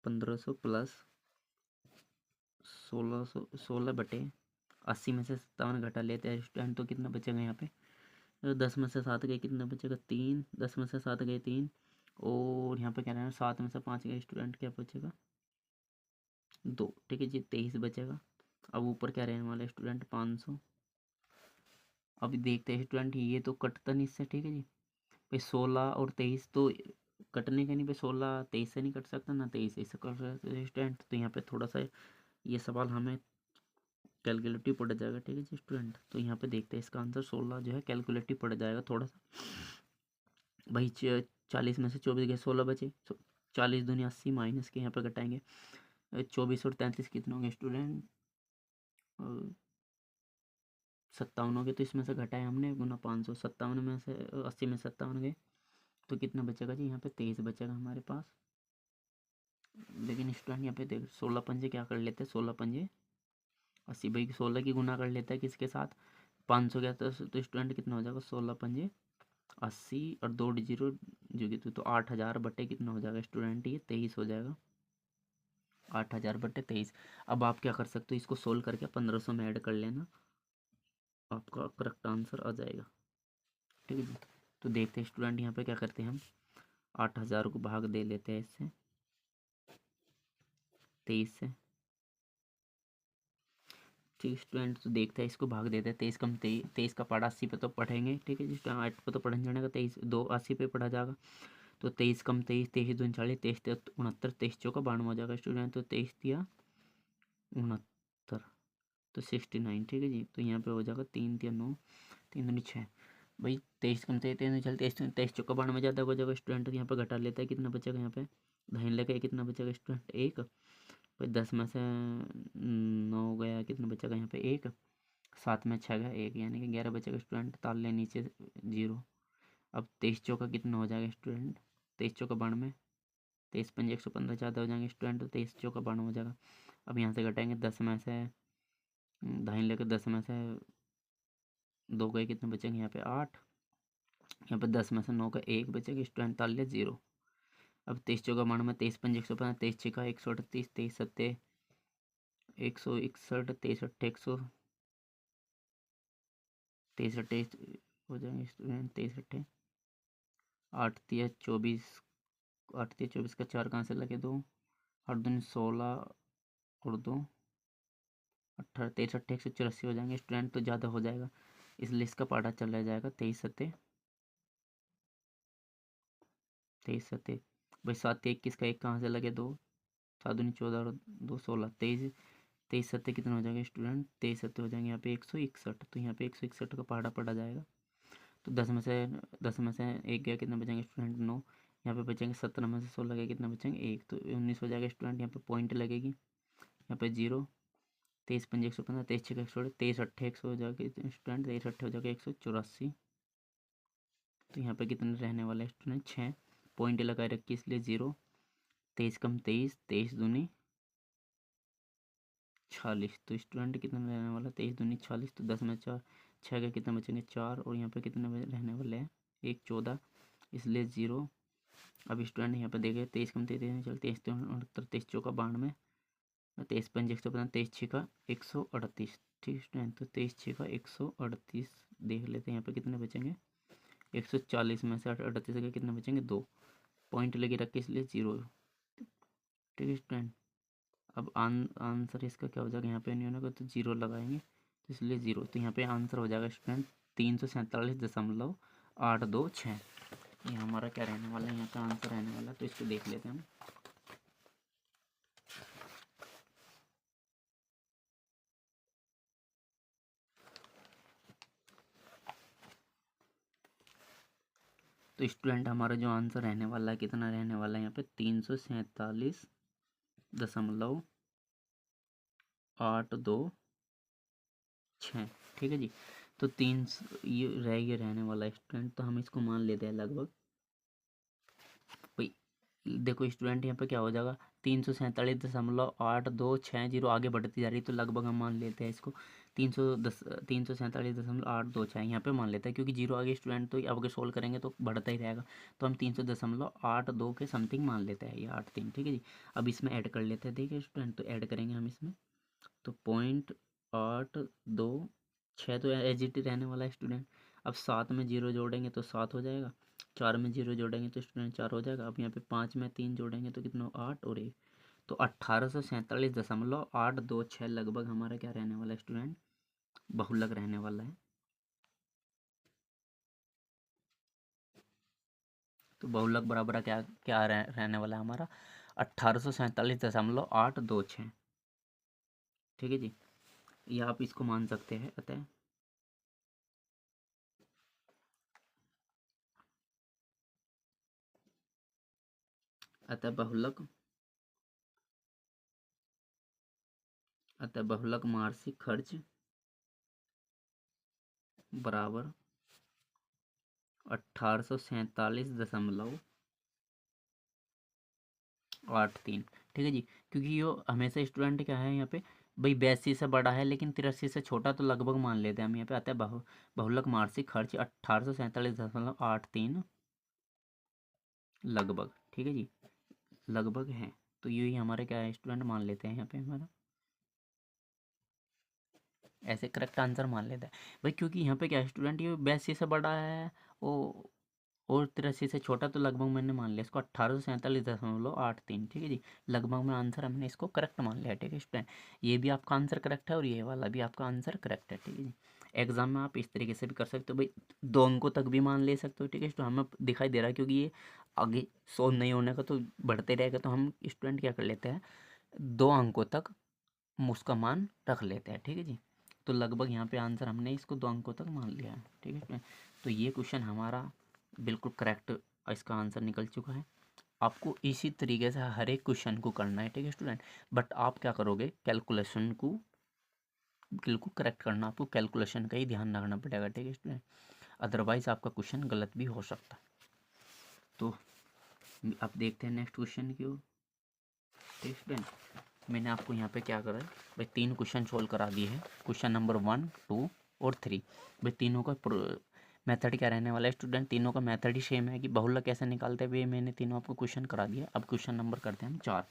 1500 प्लस 16 बटे 80 में से 57 घटा लेते हैं स्टूडेंट, तो कितना बचेगा यहाँ पे 10 में से 7 गए कितना बचेगा 3, 10 में से 7 गए 3, और यहाँ पे क्या रहना 7 में से 5 गए स्टूडेंट क्या बचेगा 2। ठीक है जी, 23 बचेगा। अब ऊपर क्या रहने वाला है स्टूडेंट 500। अभी देखते हैं स्टूडेंट, ये तो कटता नहीं इससे। ठीक है जी, भाई 16 और 23 तो कटने के नहीं, भाई 16 23 से नहीं कट सकता ना 23 इससे कट सकता है स्टूडेंट, तो यहाँ पे थोड़ा सा ये सवाल हमें कैलकुलेटिव पड़ जाएगा। ठीक है जी स्टूडेंट, तो यहाँ पे देखते हैं इसका आंसर 16 जो है कैलकुलेटिव पड़ जाएगा थोड़ा सा। भाई 40 में से 24 गए 16 बचे, 40 दूनी 80 माइनस के यहाँ पे घटाएंगे 24 और 33 कितने होंगे स्टूडेंट 57 हो गए, तो इसमें से घटाए हमने गुना 500, 57 में से 80 में 57 गए, तो कितना बचेगा जी यहाँ पे 23 बचेगा हमारे पास। लेकिन स्टूडेंट यहाँ पे देख 16 पंजे क्या कर लेते हैं 16 पंजे 80, भाई 16 की गुना कर लेता है किसके साथ 500 गया, तो स्टूडेंट कितना हो जाएगा 16 पंजे 80 और 2 जीरो जो कि तो 8000 बटे कितना हो जाएगा स्टूडेंट ये 23 हो जाएगा, 8000 बटे 23। अब आप क्या कर सकते हो, इसको सोल्व करके 1500 में ऐड कर लेना, आपका करेक्ट आंसर आ जाएगा। ठीक है जी, तो देखते हैं स्टूडेंट यहाँ पे क्या करते हैं हम 8000 को भाग दे लेते हैं इससे 23 से। ठीक स्टूडेंट, तो देखते हैं इसको भाग देते हैं 23 कम 23 का पढ़ा 80 पे तो पढ़ेंगे। ठीक है जी, 8 पे तो पढ़ने जाने का 23 2 80 पे पढ़ा जाएगा, तो 23 कम 23 23 दून 40 23 69 23 चौका 92 हो जाएगा स्टूडेंट, तो 23 दिया 69 तो 69। ठीक है जी, तो यहाँ पे हो जाएगा 3 3 9 3 दूनी 6, भाई 23 कम 23 3 चल 23 चौका 92 में ज़्यादा हो जाएगा स्टूडेंट, तो यहाँ पे घटा लेता है कितना बचेगा यहाँ पे धाइन लेके कितना बचेगा स्टूडेंट 1, भाई 10 में से 9 गया कितना बचेगा यहाँ पे 1, 7 में 6 का 1 यानी कि 11 बचेगा स्टूडेंट। ताल ले नीचे 0। अब 23 चौका कितना हो जाएगा स्टूडेंट? 23 चौका 92, 23 पंजे 115 ज़्यादा हो जाएंगे स्टूडेंट, तो 23 चौका 92 हो जाएगा। अब यहाँ से घटाएंगे 10 में से दाहिने लेकर 10 में से 2 गए, कितने बचेंगे यहाँ पे 8। यहाँ पे 10 में से 9 का 1 बचेगा स्टूडेंट, ताल ले 0। अब 23 चौका 92, 23 पंजे 115, 23 छक्का 138, 23 सत्ते 161, 23 अट्ठे 100, 23 अट्ठे हो जाएंगे स्टूडेंट, 23 अट्ठे 8 तिया 24, 8 तिया 24 का 4 कहाँ से लगे 2, 8 दूनी 16 और 2 18, 23 अट्ठे 184 हो जाएंगे स्टूडेंट, तो ज़्यादा हो जाएगा इसलिए इसका पार्ट चला जाएगा 23 सत्ते 23 सत्ते भाई 7 21 का 1 कहाँ से लगे 2, 7 दूनी 14 और 2 16, 23 23 सत्ते कितना हो जाएगा स्टूडेंट? 23 सत्ते हो जाएंगे यहाँ पे 161, तो यहाँ पे 161 का पहाड़ा पड़ा जाएगा। तो 10 में से 1 गया, कितना बचेंगे स्टूडेंट? 9। यहाँ पे बचेंगे 17 में से 16 गया, कितना बचेंगे 1, तो 19 हो जाएगा स्टूडेंट। यहाँ पे पॉइंट लगेगी, यहाँ पे 0। 23 पंजे 115, 23 छः 116, 23 अट्ठे 100 हो जाएगा स्टूडेंट, 23 अट्ठे हो जाएगा 184। तो यहाँ पे कितने रहने वाला है स्टूडेंट? 6। पॉइंट लगाए रखी इसलिए 0। 23 कम 23, 23 दूनी 46, तो स्टूडेंट कितना रहने वाला? 23 दूनी 46, तो 10 में 4 6 के कितने बचेंगे 4, और यहाँ पे कितने रहने वाले हैं 1 14, इसलिए 0। अब स्टूडेंट यहाँ पे देखे 23 कम 23 चल 23 69, 23 चौका 92, 23 पंजे 115, 23 छः का 138। ठीक स्टूडेंट, तो 23 छः का 138 देख लेते हैं यहाँ पे कितने बचेंगे 140 में से 38 के कितने बचेंगे 2। पॉइंट लगे रखे इसलिए 0। ठीक है स्टूडेंट। अब आंसर इसका क्या हो जाएगा? यहाँ पे नहीं होगा तो 0 लगाएंगे, तो इसलिए 0। तो यहाँ पे आंसर हो जाएगा स्टूडेंट 347.826। ये हमारा क्या रहने वाला है? यहाँ का आंसर रहने वाला है, तो इसको देख लेते हैं हम। तो स्टूडेंट हमारा जो आंसर रहने वाला है कितना रहने वाला है यहाँ पे 347.826। ठीक है जी। तो ये रहने वाला है स्टूडेंट, तो हम इसको मान लेते हैं लगभग। भाई देखो स्टूडेंट यहाँ पे क्या हो जाएगा 347.826 आगे बढ़ती जा रही, तो लगभग हम मान लेते हैं इसको 347.826 यहाँ पे मान लेते हैं, क्योंकि 0 आगे स्टूडेंट, तो अब अगर सोल्व करेंगे तो बढ़ता ही रहेगा, तो हम 300.82 के समथिंग मान लेते हैं, ये 83। ठीक है जी। अब इसमें ऐड कर लेते हैं, देखिए स्टूडेंट, तो ऐड करेंगे हम इसमें, तो 0.826 तो एज इट रहने वाला है स्टूडेंट। अब 7 में 0 जोड़ेंगे तो 7 हो जाएगा, 4 में 0 जोड़ेंगे तो स्टूडेंट 4 हो जाएगा। अब यहाँ पे 5 में 3 जोड़ेंगे तो कितना 8 और 1, तो 1847.826 लगभग हमारा क्या रहने वाला है स्टूडेंट? बहुलक रहने वाला है। तो बहुलक बराबर क्या क्या रहने वाला है हमारा? 1847.826। ठीक है जी, ये आप इसको मान सकते हैं। अतः बहुलक मासिक खर्च बराबर 1847.83। ठीक है जी। क्योंकि ये हमेशा स्टूडेंट क्या है यहाँ पे भाई 82 से बड़ा है लेकिन 83 से छोटा, तो लगभग मान लेते हैं हम यहाँ पे। आता है बहुलक मासिक खर्च 1847.83 लगभग। ठीक है जी, लगभग है, तो यही हमारे क्या है स्टूडेंट मान लेते हैं यहाँ पे हमारा, ऐसे करेक्ट आंसर मान लेते हैं भाई। क्योंकि यहाँ पे क्या है स्टूडेंट, ये 82 से बड़ा है वो और 83 से छोटा, तो लगभग मैंने मान लिया इसको 1847.83। ठीक है जी, लगभग में आंसर हमने इसको करेक्ट मान लिया। ठीक है स्टूडेंट, ये भी आपका आंसर करेक्ट है और ये वाला भी आपका आंसर करेक्ट है। ठीक है जी, एग्जाम में आप इस तरीके से भी कर सकते हो भाई, 2 अंकों तक भी मान ले सकते हो। ठीक है, तो हमें दिखाई दे रहा है क्योंकि ये आगे 100 नहीं होने का तो बढ़ते रहेगा, तो हम स्टूडेंट क्या कर लेते हैं 2 अंकों तक उसका मान रख लेते हैं। ठीक है जी, तो लगभग यहाँ पे आंसर हमने इसको 2 अंकों तक मान लिया है। ठीक है स्टूडेंट, तो ये क्वेश्चन हमारा बिल्कुल करेक्ट इसका आंसर निकल चुका है। आपको इसी तरीके से हर एक क्वेश्चन को करना है। ठीक है स्टूडेंट, बट आप क्या करोगे कैलकुलेशन को बिल्कुल करेक्ट करना, आपको कैलकुलेशन का ही ध्यान रखना पड़ेगा, ठीक है स्टूडेंट, अदरवाइज आपका क्वेश्चन गलत भी हो सकता है। तो अब देखते हैं नेक्स्ट क्वेश्चन की ओर, ठीक है स्टूडेंट। मैंने आपको यहाँ पे क्या करा है भाई, 3 क्वेश्चन सोल्व करा दिए हैं, क्वेश्चन नंबर 1, 2 और 3। भाई तीनों का मेथड क्या रहने वाला है स्टूडेंट, तीनों का मेथड ही सेम है कि बहुलक कैसे निकालते हैं, मैंने तीनों आपको क्वेश्चन करा दिया। अब क्वेश्चन नंबर करते हैं हम 4।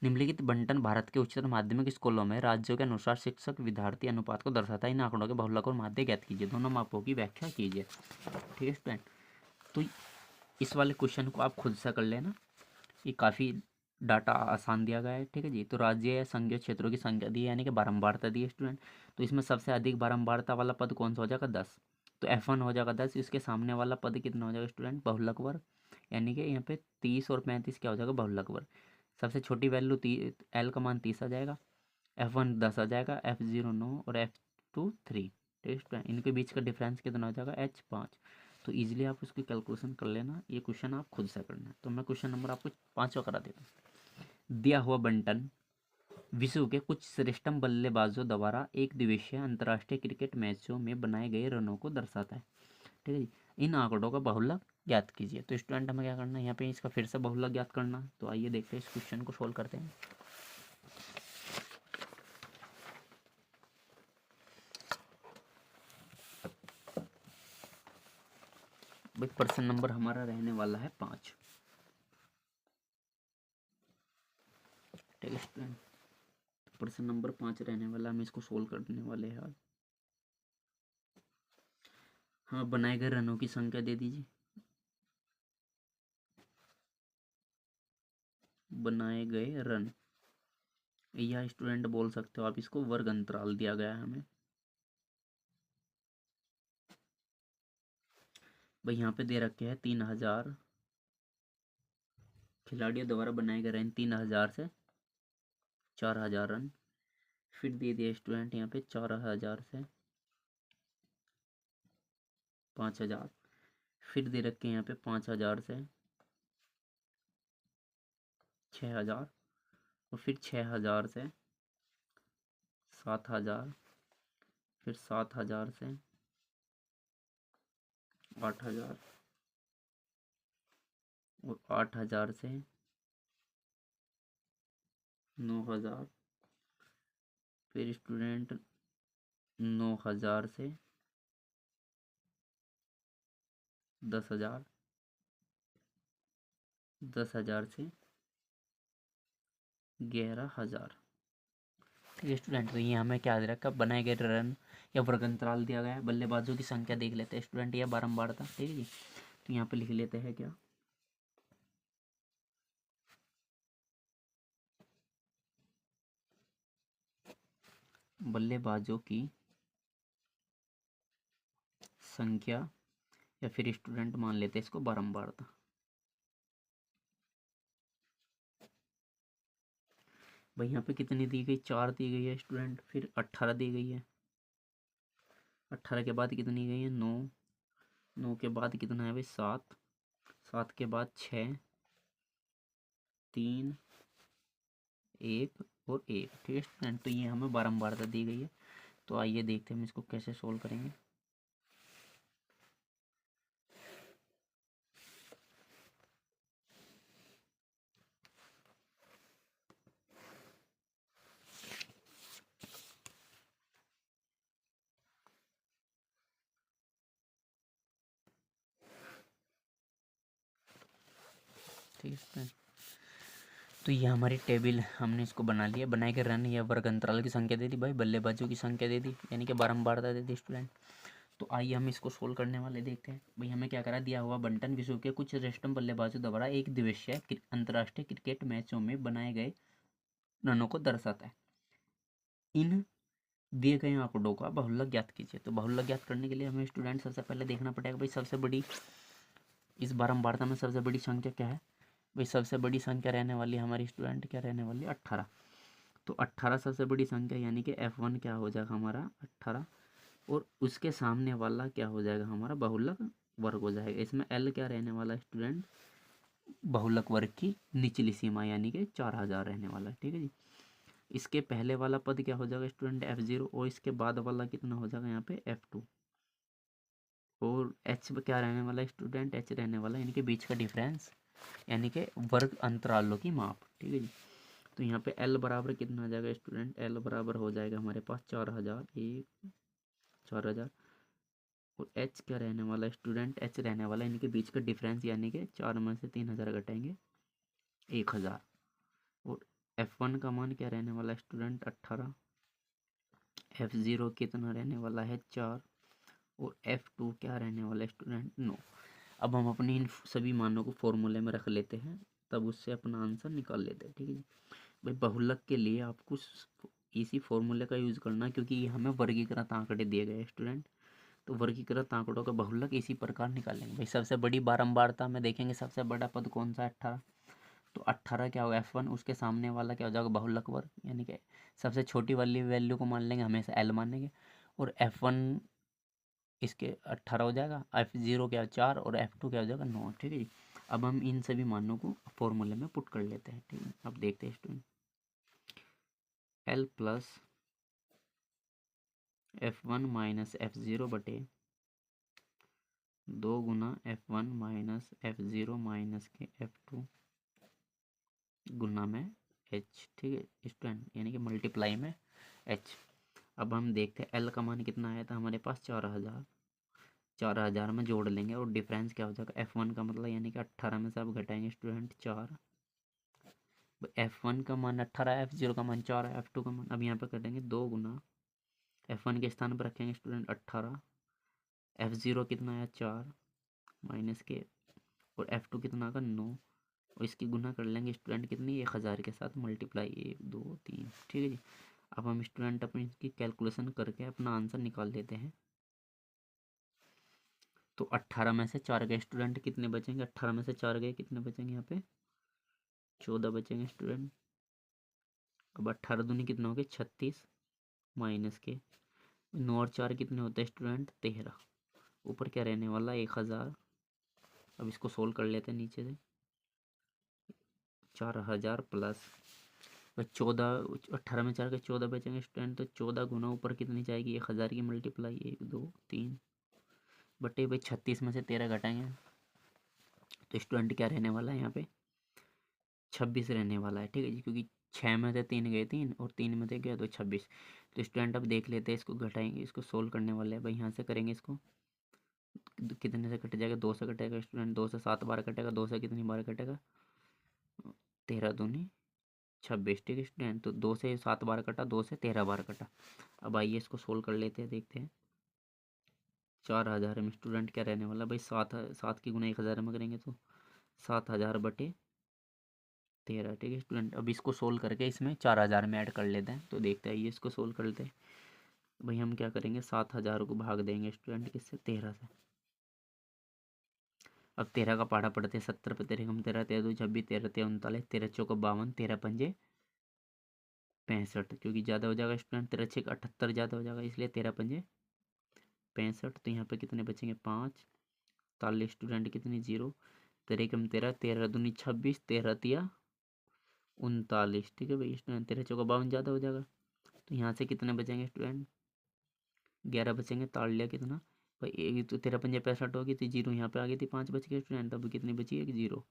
निम्नलिखित बंटन भारत के उच्चतर माध्यमिक स्कूलों में राज्यों के अनुसार शिक्षक विद्यार्थी अनुपात को दर्शाता है। इन आंकड़ों के बहुलक और माध्य ज्ञात कीजिए, दोनों मापों की व्याख्या कीजिए, ठीक है स्टूडेंट। तो इस वाले क्वेश्चन को आप खुद से कर लेना, ये काफ़ी डाटा आसान दिया गया है, ठीक है जी। तो राज्य या संघीय क्षेत्रों की संख्या दी है, यानी कि बारंबारता दी है स्टूडेंट। तो इसमें सबसे अधिक बारंबारता वाला पद कौन सा हो जाएगा, 10। तो F1 हो जाएगा 10, इसके सामने वाला पद कितना हो जाएगा स्टूडेंट, बहुलक वर्ग, यानी कि यहाँ पे 30 और 35 क्या हो जाएगा, बहुलक वर्ग। सबसे छोटी वैल्यू L का मान 30 आ जाएगा, F1 10 आ जाएगा, F0 9 और F2 3, ठीक है। इनके बीच का डिफरेंस कितना हो जाएगा, H5। तो इजीली आप उसकी कैलकुलेशन कर लेना, ये क्वेश्चन आप खुद से करना है। तो मैं क्वेश्चन नंबर आपको 5वां करा देता हूँ। दिया हुआ बंटन विश्व के कुछ श्रेष्ठतम बल्लेबाजों द्वारा एक दिवसीय अंतर्राष्ट्रीय क्रिकेट मैचों में बनाए गए रनों को दर्शाता है, ठीक है जी। इन आंकड़ों का बहुलक ज्ञात कीजिए। तो स्टूडेंट हमें क्या करना है, यहाँ पे इसका फिर से बहुलक ज्ञात करना। तो आइए देखते हैं इस क्वेश्चन को सोल्व करते हैं। भाई प्रश्न नंबर हमारा रहने वाला है 5, ठीक है स्टूडेंट। प्रश्न नंबर 5 रहने वाला, हम इसको सोल्व करने वाले हैं। हाँ, बनाए गए रनों की संख्या दे दीजिए। बनाए गए रन, या स्टूडेंट बोल सकते हो आप इसको, वर्ग अंतराल दिया गया है हमें। भाई यहाँ पे दे रखे हैं 3000 खिलाड़ियों द्वारा बनाए गए रन, 3000 से 4000 रन। फिर दे दिए स्टूडेंट यहाँ पे 4000 से 5000। फिर दे रखे हैं यहाँ पे 5000 से 6000, और फिर 6000 से 7000, फिर 7000 से 8000, और 8000 से 9000, फिर स्टूडेंट 9000 से 10,000, 10,000 से 11,000, ठीक है स्टूडेंट। तो ये हमें क्या दे रखा, बनाए गए रन या वर्ग अंतराल दिया गया है। बल्लेबाजों की संख्या देख लेते हैं स्टूडेंट, या बारंबारता, ठीक है जी। तो यहाँ पे लिख लेते हैं क्या, बल्लेबाजों की संख्या, या फिर स्टूडेंट मान लेते हैं इसको बारंबारता। भाई यहाँ पे कितनी दी गई, 4 दी गई है स्टूडेंट, फिर 18 दी गई है, 18 के बाद कितनी गई है, 9, 9 के बाद कितना है भाई, 7, 7 के बाद 6, 3, 1 और 1, ठीक है स्टूडेंट। तो ये हमें बारंबारता दी गई है। तो आइए देखते हैं हम इसको कैसे सोल्व करेंगे। ठीक है स्टूडेंट, तो ये हमारी टेबल हमने इसको बना लिया। बनाए गए रन या वर्ग अंतराल की संख्या दे दी भाई, बल्लेबाजों की संख्या दे दी, यानी कि बारंबारता दे दी स्टूडेंट। तो आइए हम इसको सोल्व करने वाले देखते हैं। भाई हमें क्या करा, दिया हुआ बंटन विश्व के कुछ श्रेष्ठतम बल्लेबाजों द्वारा एक दिवसीय अंतर्राष्ट्रीय क्रिकेट मैचों में बनाए गए रनों को दर्शाता है। इन दिए गए आंकड़ों का बहुलक ज्ञात कीजिए। तो बहुलक ज्ञात करने के लिए हमें स्टूडेंट सबसे पहले देखना पड़ेगा भाई, सबसे बड़ी इस बारंबारता में सबसे बड़ी संख्या क्या है। भाई सबसे बड़ी संख्या रहने वाली हमारी स्टूडेंट क्या रहने वाली है, 18। तो 18 सबसे बड़ी संख्या, यानी कि F1 क्या हो जाएगा हमारा 18, और उसके सामने वाला क्या हो जाएगा हमारा बहुलक वर्ग हो जाएगा। इसमें L क्या रहने वाला है स्टूडेंट, बहुलक वर्ग की निचली सीमा, यानी कि 4000 रहने वाला है, ठीक है जी। इसके पहले वाला पद क्या हो जाएगा स्टूडेंट F0 और इसके बाद वाला कितना हो जाएगा यहाँ पे F2 और H क्या रहने वाला है स्टूडेंट H रहने वाला है, यानी कि बीच का डिफरेंस यानी कि वर्ग अंतरालों की माप। ठीक है जी। तो यहाँ पे L बराबर कितना आ जाएगा स्टूडेंट, L बराबर हो जाएगा हमारे पास 4000 4000 और H क्या रहने वाला है स्टूडेंट, H रहने वाला है यानी कि बीच का डिफरेंस यानी कि 4 में से 3000 घटाएंगे 1000 और F1 का मान क्या रहने वाला है स्टूडेंट 18, F0 कितना रहने वाला है 4 और F2 क्या रहने वाला है स्टूडेंट 9। अब हम अपनी इन सभी मानों को फॉर्मूले में रख लेते हैं, तब उससे अपना आंसर निकाल लेते हैं। ठीक है जी। भाई बहुलक के लिए आपको इसी फॉर्मूले का यूज़ करना, क्योंकि हमें वर्गीकृत आंकड़े दिए गए स्टूडेंट, तो वर्गीकृत आंकड़ों का बहुलक इसी प्रकार निकालेंगे। भाई सबसे बड़ी बारंबारता में देखेंगे सबसे बड़ा पद कौन सा है 18, तो 18 क्या होगा F1, उसके सामने वाला क्या हो जाएगा बहुलक वर्ग, यानी कि सबसे छोटी वाली वैल्यू को मान लेंगे, हमेशा L मानेंगे और F1 इसके 18 हो जाएगा, F0 क्या 4 और F2 क्या हो जाएगा 9। ठीक है जी। अब हम इन सभी मानों को फॉर्मूले में पुट कर लेते हैं। ठीक है, अब देखते हैं student L plus F1 minus F0 बटे 2 गुना F1 माइनस F0 माइनस के F2 गुना में H। ठीक है स्टूडेंट, यानी कि मल्टीप्लाई में H। अब हम देखते हैं L का मान कितना आया था हमारे पास 4000, 4000 में जोड़ लेंगे और डिफरेंस क्या हो जाएगा F1 का मतलब यानी कि 18 में से आप घटाएंगे स्टूडेंट 4, F1 का मान 18, F0 का मान 4 है, F2 का मान अब यहाँ पे करेंगे 2 गुना F1 के स्थान पर रखेंगे स्टूडेंट 18, F0 कितना आया 4 माइनस के और F2 कितना का 9 और इसकी गुना कर लेंगे स्टूडेंट कितनी 1000 के साथ मल्टीप्लाई 1 2 3। ठीक है जी। अब हम स्टूडेंट अपनी इसकी कैलकुलेशन करके अपना आंसर निकाल लेते हैं। तो 18 में से 4 गए स्टूडेंट कितने बचेंगे, 18 में से 4 गए कितने बचेंगे यहाँ पे 14 बचेंगे स्टूडेंट। अब 18 दूनी कितना हो गया 36 माइनस के 9 और 4 कितने होते हैं स्टूडेंट 13, ऊपर क्या रहने वाला 1000। अब इसको सोल्व कर लेते हैं नीचे से 4000 प्लस 14, 18 में 4 के 14 बचेंगे स्टूडेंट, तो 14 गुना ऊपर कितनी जाएगी 1000 की मल्टीप्लाई 1 2 3 बटे भाई 36 में से 13 घटाएंगे तो स्टूडेंट क्या रहने वाला है यहाँ पे 26 रहने वाला है। ठीक है जी, क्योंकि 6 में से 3 गए 3 और 3 में से गया तो 26। तो स्टूडेंट अब देख लेते हैं, इसको घटाएंगे, इसको सोल्व करने वाले हैं भाई, यहाँ से करेंगे इसको कितने से कट जाएगा 2 से कटेगा स्टूडेंट, 2 से 7 बार कटेगा, 2 से कितनी बार कटेगा 13 दूनी 26। ठीक है स्टूडेंट, तो 2 से 7 बार कटा, 2 से 13 बार कटा। अब आइए इसको सोल्व कर लेते हैं, देखते हैं 4000 में स्टूडेंट क्या रहने वाला भाई 7 की गुना 1000 में करेंगे तो 7000 बटे 13। ठीक है स्टूडेंट, अब इसको सोल्व करके इसमें 4000 में ऐड कर लेते हैं, तो देखते हैं ये इसको सोल्व कर लेते हैं भाई। हम क्या करेंगे 7000 को भाग देंगे स्टूडेंट किससे 13 से। अब 13 का पहाड़ा पढ़ते हैं 70 पे 13 कम 13 13 2 26 13 3 39 13 चौका 52 13 पंजे 65, क्योंकि ज़्यादा हो जाएगा स्टूडेंट 13 6 78 ज़्यादा हो जाएगा, इसलिए 13 पंजे 65। तो यहाँ पे कितने बचेंगे 5 41 स्टूडेंट कितनी 0 13 कम 13 13 दूनी 26 13 तिया 39। ठीक है भाई स्टूडेंट 13 चौका 52 ज़्यादा हो जाएगा, तो यहाँ से कितने बचेंगे स्टूडेंट 11 बचेंगे। ताड़ लिया कितना भाई, एक तो 13 पंजे 65 होगी, तो जीरो यहाँ पे आ गई थी 5 बच गए स्टूडेंट, अब कितनी बची है 0।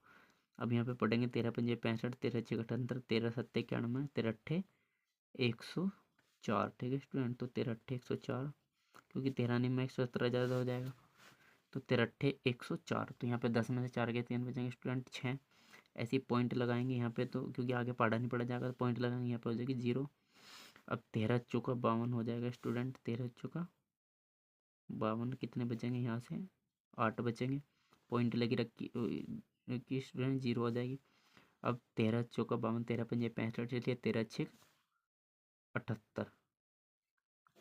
अब यहाँ पे पढ़ेंगे 13 पंजे 65 13 6 78 13 7 91 13 अट्ठे 104। ठीक है स्टूडेंट, तो 13 अट्ठे 104, क्योंकि 13 नहीं में 117 ज़्यादा हो जाएगा, तो 13 अट्ठे 104। तो यहाँ पे 10 में से 4 के 3 बचेंगे स्टूडेंट 6। ऐसी पॉइंट लगाएंगे यहाँ पे, तो क्योंकि आगे पढ़ा नहीं पड़ा जाएगा, तो पॉइंट लगाएंगे यहाँ पे हो जाएगी 0। अब 13 चौका 52 हो जाएगा स्टूडेंट, 13 चौका 52 कितने बचेंगे यहाँ से 8 बचेंगे, पॉइंट लगी रखी स्टूडेंट 0 हो जाएगी। अब 13 चौका 52 13 पंजे 65, चलिए 13 6 78।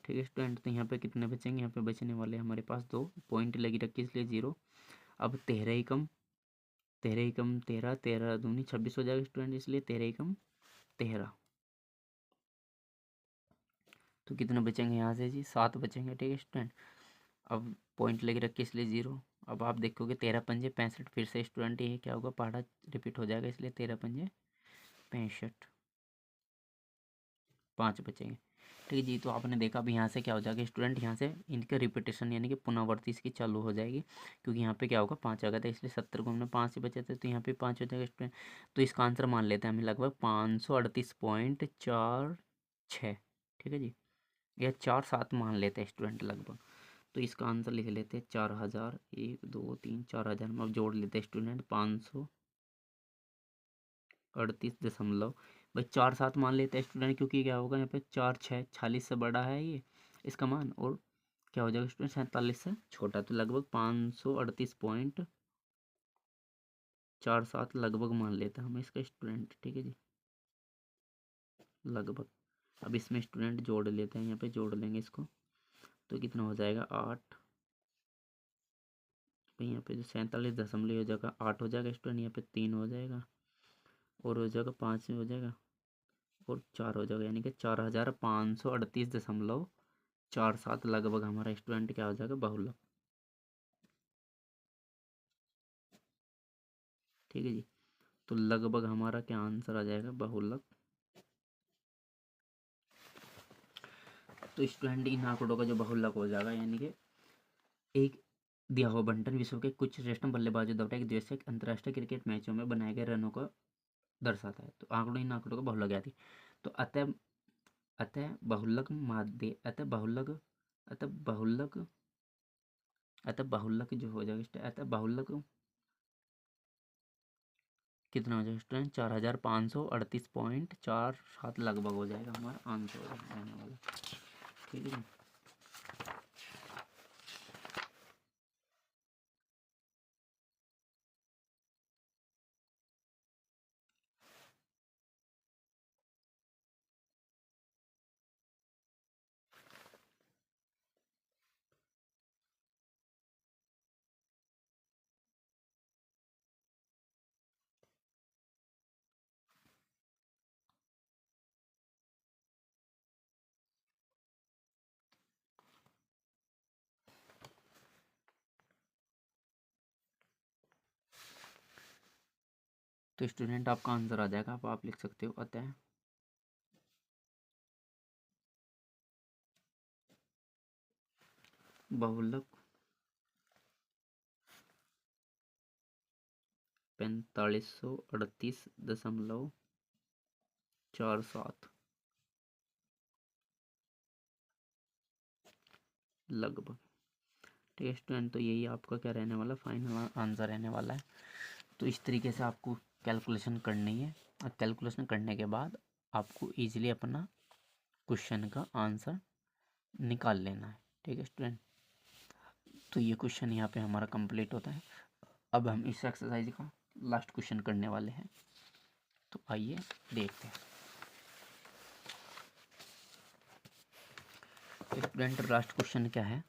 ठीक है स्टूडेंट, तो यहाँ पे कितने बचेंगे, यहाँ पे बचने वाले हमारे पास 2, पॉइंट लगी रखी इसलिए 0। अब 13 ही कम 13 13 दूनी 26 हो जाएगा स्टूडेंट, इसलिए 13 ही कम 13। तो कितने बचेंगे यहाँ से जी 7 बचेंगे। ठीक है स्टूडेंट, अब पॉइंट लगी रखी इसलिए 0। अब आप देखोगे 13 पंजे 65, फिर से स्टूडेंट ये क्या होगा पहाड़ा रिपीट हो जाएगा, इसलिए 13 पंजे 65। 5 बचेंगे। ठीक है जी। तो आपने देखा अब यहाँ से क्या हो जाएगा स्टूडेंट, यहाँ से इनके रिपीटेशन यानी कि पुनरावृत्ति इसकी चालू हो जाएगी, क्योंकि यहाँ पे क्या होगा 5 आ गया था, इसलिए 70 को हमने 5 से बचे थे तो यहाँ पे 5 हो जाएगा स्टूडेंट। तो इसका आंसर मान लेते हैं हमें लगभग 538.46। ठीक है जी, या 4-7 मान लेते हैं स्टूडेंट लगभग। तो इसका आंसर लिख लेते हैं 4000, 1 2 3 4000 में अब जोड़ लेते हैं स्टूडेंट 538 दशमलव, भाई 4-7 मान लेते हैं स्टूडेंट, क्योंकि क्या होगा यहाँ पे 4-6 46 से बड़ा है ये इसका मान, और क्या हो जाएगा स्टूडेंट 47 से छोटा, तो लगभग 538.47 लगभग मान लेते हैं हम इसका स्टूडेंट। ठीक है जी, लगभग। अब इसमें स्टूडेंट जोड़ लेते हैं, यहाँ पे जोड़ लेंगे इसको, तो कितना हो जाएगा 8, यहाँ पे जो 47 दशमलव हो जाएगा 8 हो जाएगा स्टूडेंट, यहाँ पे 3 हो जाएगा, और हो जाएगा 5 हो जाएगा, और 4 हो जाएगा, यानी कि 4538.47 लगभग हमारा स्टूडेंट क्या हो जाएगा बहुलक। ठीक है जी, तो लगभग हमारा क्या आंसर आ जाएगा बहुलक। तो स्टूडेंट इन आंकड़ों का जो बहुलक हो जाएगा, यानी कि एक दिया हुआ बंटन विश्व के कुछ श्रेष्ठ बल्लेबाजों द्वारा एक दिवसीय अंतर्राष्ट्रीय क्रिकेट मैचों में बनाए गए रनों को दर्शाता है। तो आंकड़ों इन आंकड़ों का बहुलक आती। तो अतः अतः बहुलक माध्य अतः बहुलक अतः बहुलक अतः बहुलक जो हो जाएगा अतः बहुलक कितना हो जाएगा स्टूडेंट 4538.47 लगभग हो जाएगा हमारा आंसर रहने वाला। ठीक है। तो स्टूडेंट आपका आंसर आ जाएगा, आप लिख सकते हो अतः बहुलक 4538.47 लगभग। ठीक है स्टूडेंट, तो यही आपका क्या रहने वाला फाइनल आंसर रहने वाला है। तो इस तरीके से आपको कैलकुलेशन करनी है, और कैलकुलेशन करने के बाद आपको इजीली अपना क्वेश्चन का आंसर निकाल लेना है। ठीक है स्टूडेंट, तो ये क्वेश्चन यहाँ पे हमारा कंप्लीट होता है। अब हम इस एक्सरसाइज का लास्ट क्वेश्चन करने वाले हैं, तो आइए देखते हैं। स्टूडेंट लास्ट क्वेश्चन क्या है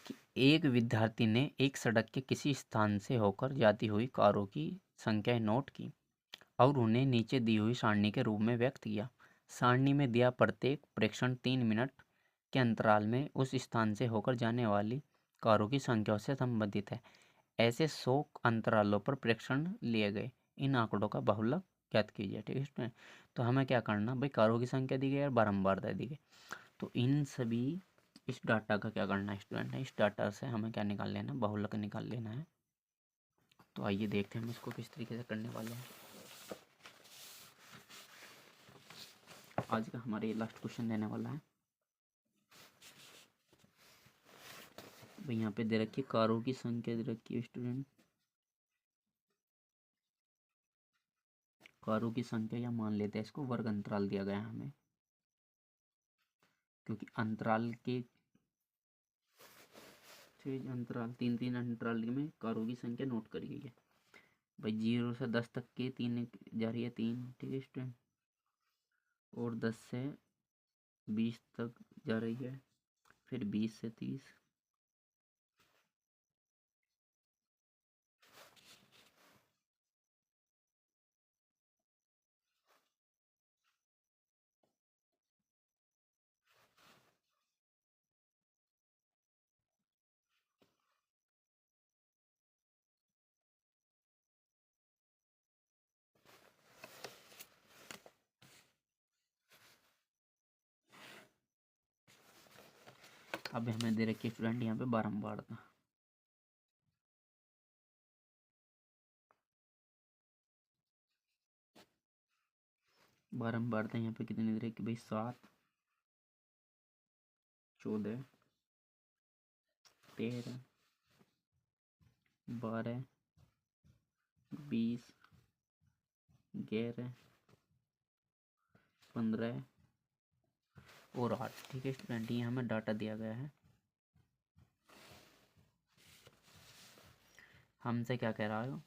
कि एक विद्यार्थी ने एक सड़क के किसी स्थान से होकर जाती हुई कारों की संख्या नोट की और उन्हें नीचे दी हुई सारणी के रूप में व्यक्त किया। सारणी में दिया प्रत्येक प्रेक्षण 3 मिनट के अंतराल में उस स्थान से होकर जाने वाली कारों की संख्या से संबंधित है। ऐसे 100 अंतरालों पर प्रेक्षण लिए गए। इन आंकड़ों का बहुलक ज्ञात कीजिए। ठीक है स्टूडेंट, तो हमें क्या करना भाई, कारों की संख्या दी गई और बारंबारता दी गई, तो इन सभी इस डाटा का क्या करना है स्टूडेंट है, इस डाटा से हमें क्या निकाल लेना, बहुलक निकाल लेना है। तो आइए देखते हैं हम इसको किस तरीके से करने वाले हैं। आज का हमारे लास्ट क्वेश्चन रहने वाला है। भाई यहाँ पे दे रखी है कारों की संख्या दे रखी है स्टूडेंट, कारों की संख्या या मान लेते हैं इसको वर्ग अंतराल दिया गया है हमें, क्योंकि अंतराल के अंतराल 3-3 अंतराल में कारों की संख्या नोट करी गई है। भाई 0 से 10 तक के 3 जा रही है 3। ठीक है स्टूडेंट, और 10 से 20 तक जा रही है, फिर 20 से 30, अब हमें दे रखी स्टूडेंट यहाँ पे बारंबारता। बारंबारता यहाँ पे कितनी दे रखी भाई, 7, 14, 13, 12, 20, 11, 15 और 8। ठीक है स्टूडेंट, ये हमें डाटा दिया गया है। हमसे क्या कह रहा है,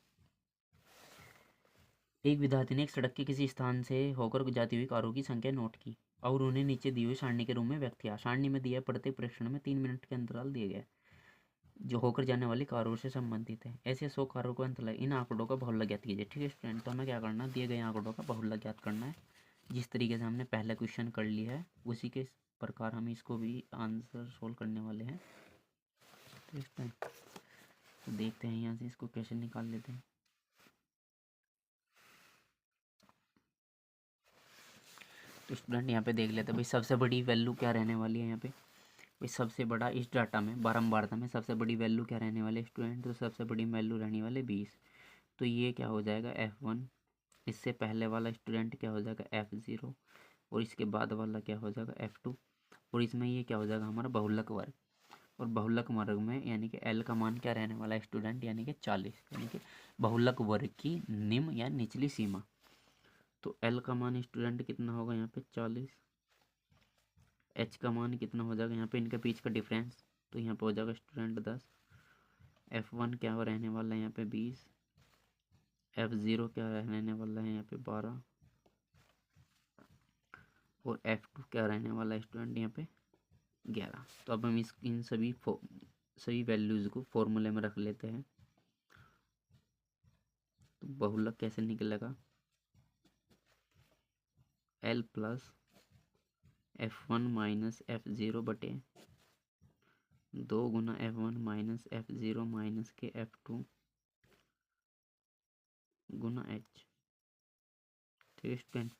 एक विद्यार्थी ने एक सड़क के किसी स्थान से होकर जाती हुई कारों की संख्या नोट की और उन्हें नीचे दी हुई सारणी के रूप में व्यक्त किया। सारणी में दिए प्रत्येक परीक्षण में 3 मिनट के अंतराल दिए गए जो होकर जाने वाली कारों से संबंधित है। ऐसे 100 कारों को अंतराल, इन आंकड़ों का बहुलक ज्ञात कीजिए। ठीक है स्टूडेंट, तो हमें क्या करना है, दिए गए आंकड़ों का बहुलक ज्ञात करना है। जिस तरीके से हमने पहला क्वेश्चन कर लिया है उसी के प्रकार हम इसको भी आंसर सोल्व करने वाले हैं। तो देखते हैं यहाँ से इसको कैसे निकाल लेते हैं। तो स्टूडेंट यहाँ पे देख लेते हैं भाई, सबसे बड़ी वैल्यू क्या रहने वाली है यहाँ पे भाई। सबसे बड़ा इस डाटा में बारंबारता में सबसे बड़ी वैल्यू क्या रहने वाली है स्टूडेंट, तो सबसे बड़ी वैल्यू रहने वाली 20। तो ये क्या हो जाएगा F1। इससे पहले वाला स्टूडेंट क्या हो जाएगा F0 और इसके बाद वाला क्या हो जाएगा F2 और इसमें ये क्या हो जाएगा हमारा बहुलक वर्ग। और बहुलक वर्ग में यानी कि L का मान क्या रहने वाला है स्टूडेंट, यानी कि 40, यानी कि बहुलक वर्ग की निम्न या निचली सीमा। तो L का मान स्टूडेंट कितना होगा यहाँ पे 40। H का मान कितना हो जाएगा यहाँ पे, इनके बीच का डिफरेंस, तो यहाँ पे हो जाएगा स्टूडेंट 10। F1 क्या हो रहने वाला है यहाँ पे 20। F0 क्या रहने वाला है यहाँ पे 12 और F2 क्या रहने वाला है स्टूडेंट यहाँ पे 11। तो अब हम इन सभी वैल्यूज़ को फॉर्मूले में रख लेते हैं। तो बहुलक कैसे निकलेगा, L plus F1 minus F0 बटे 2 गुना F1 माइनस F0 माइनस के F2 गुना H। ठीक है स्टूडेंट,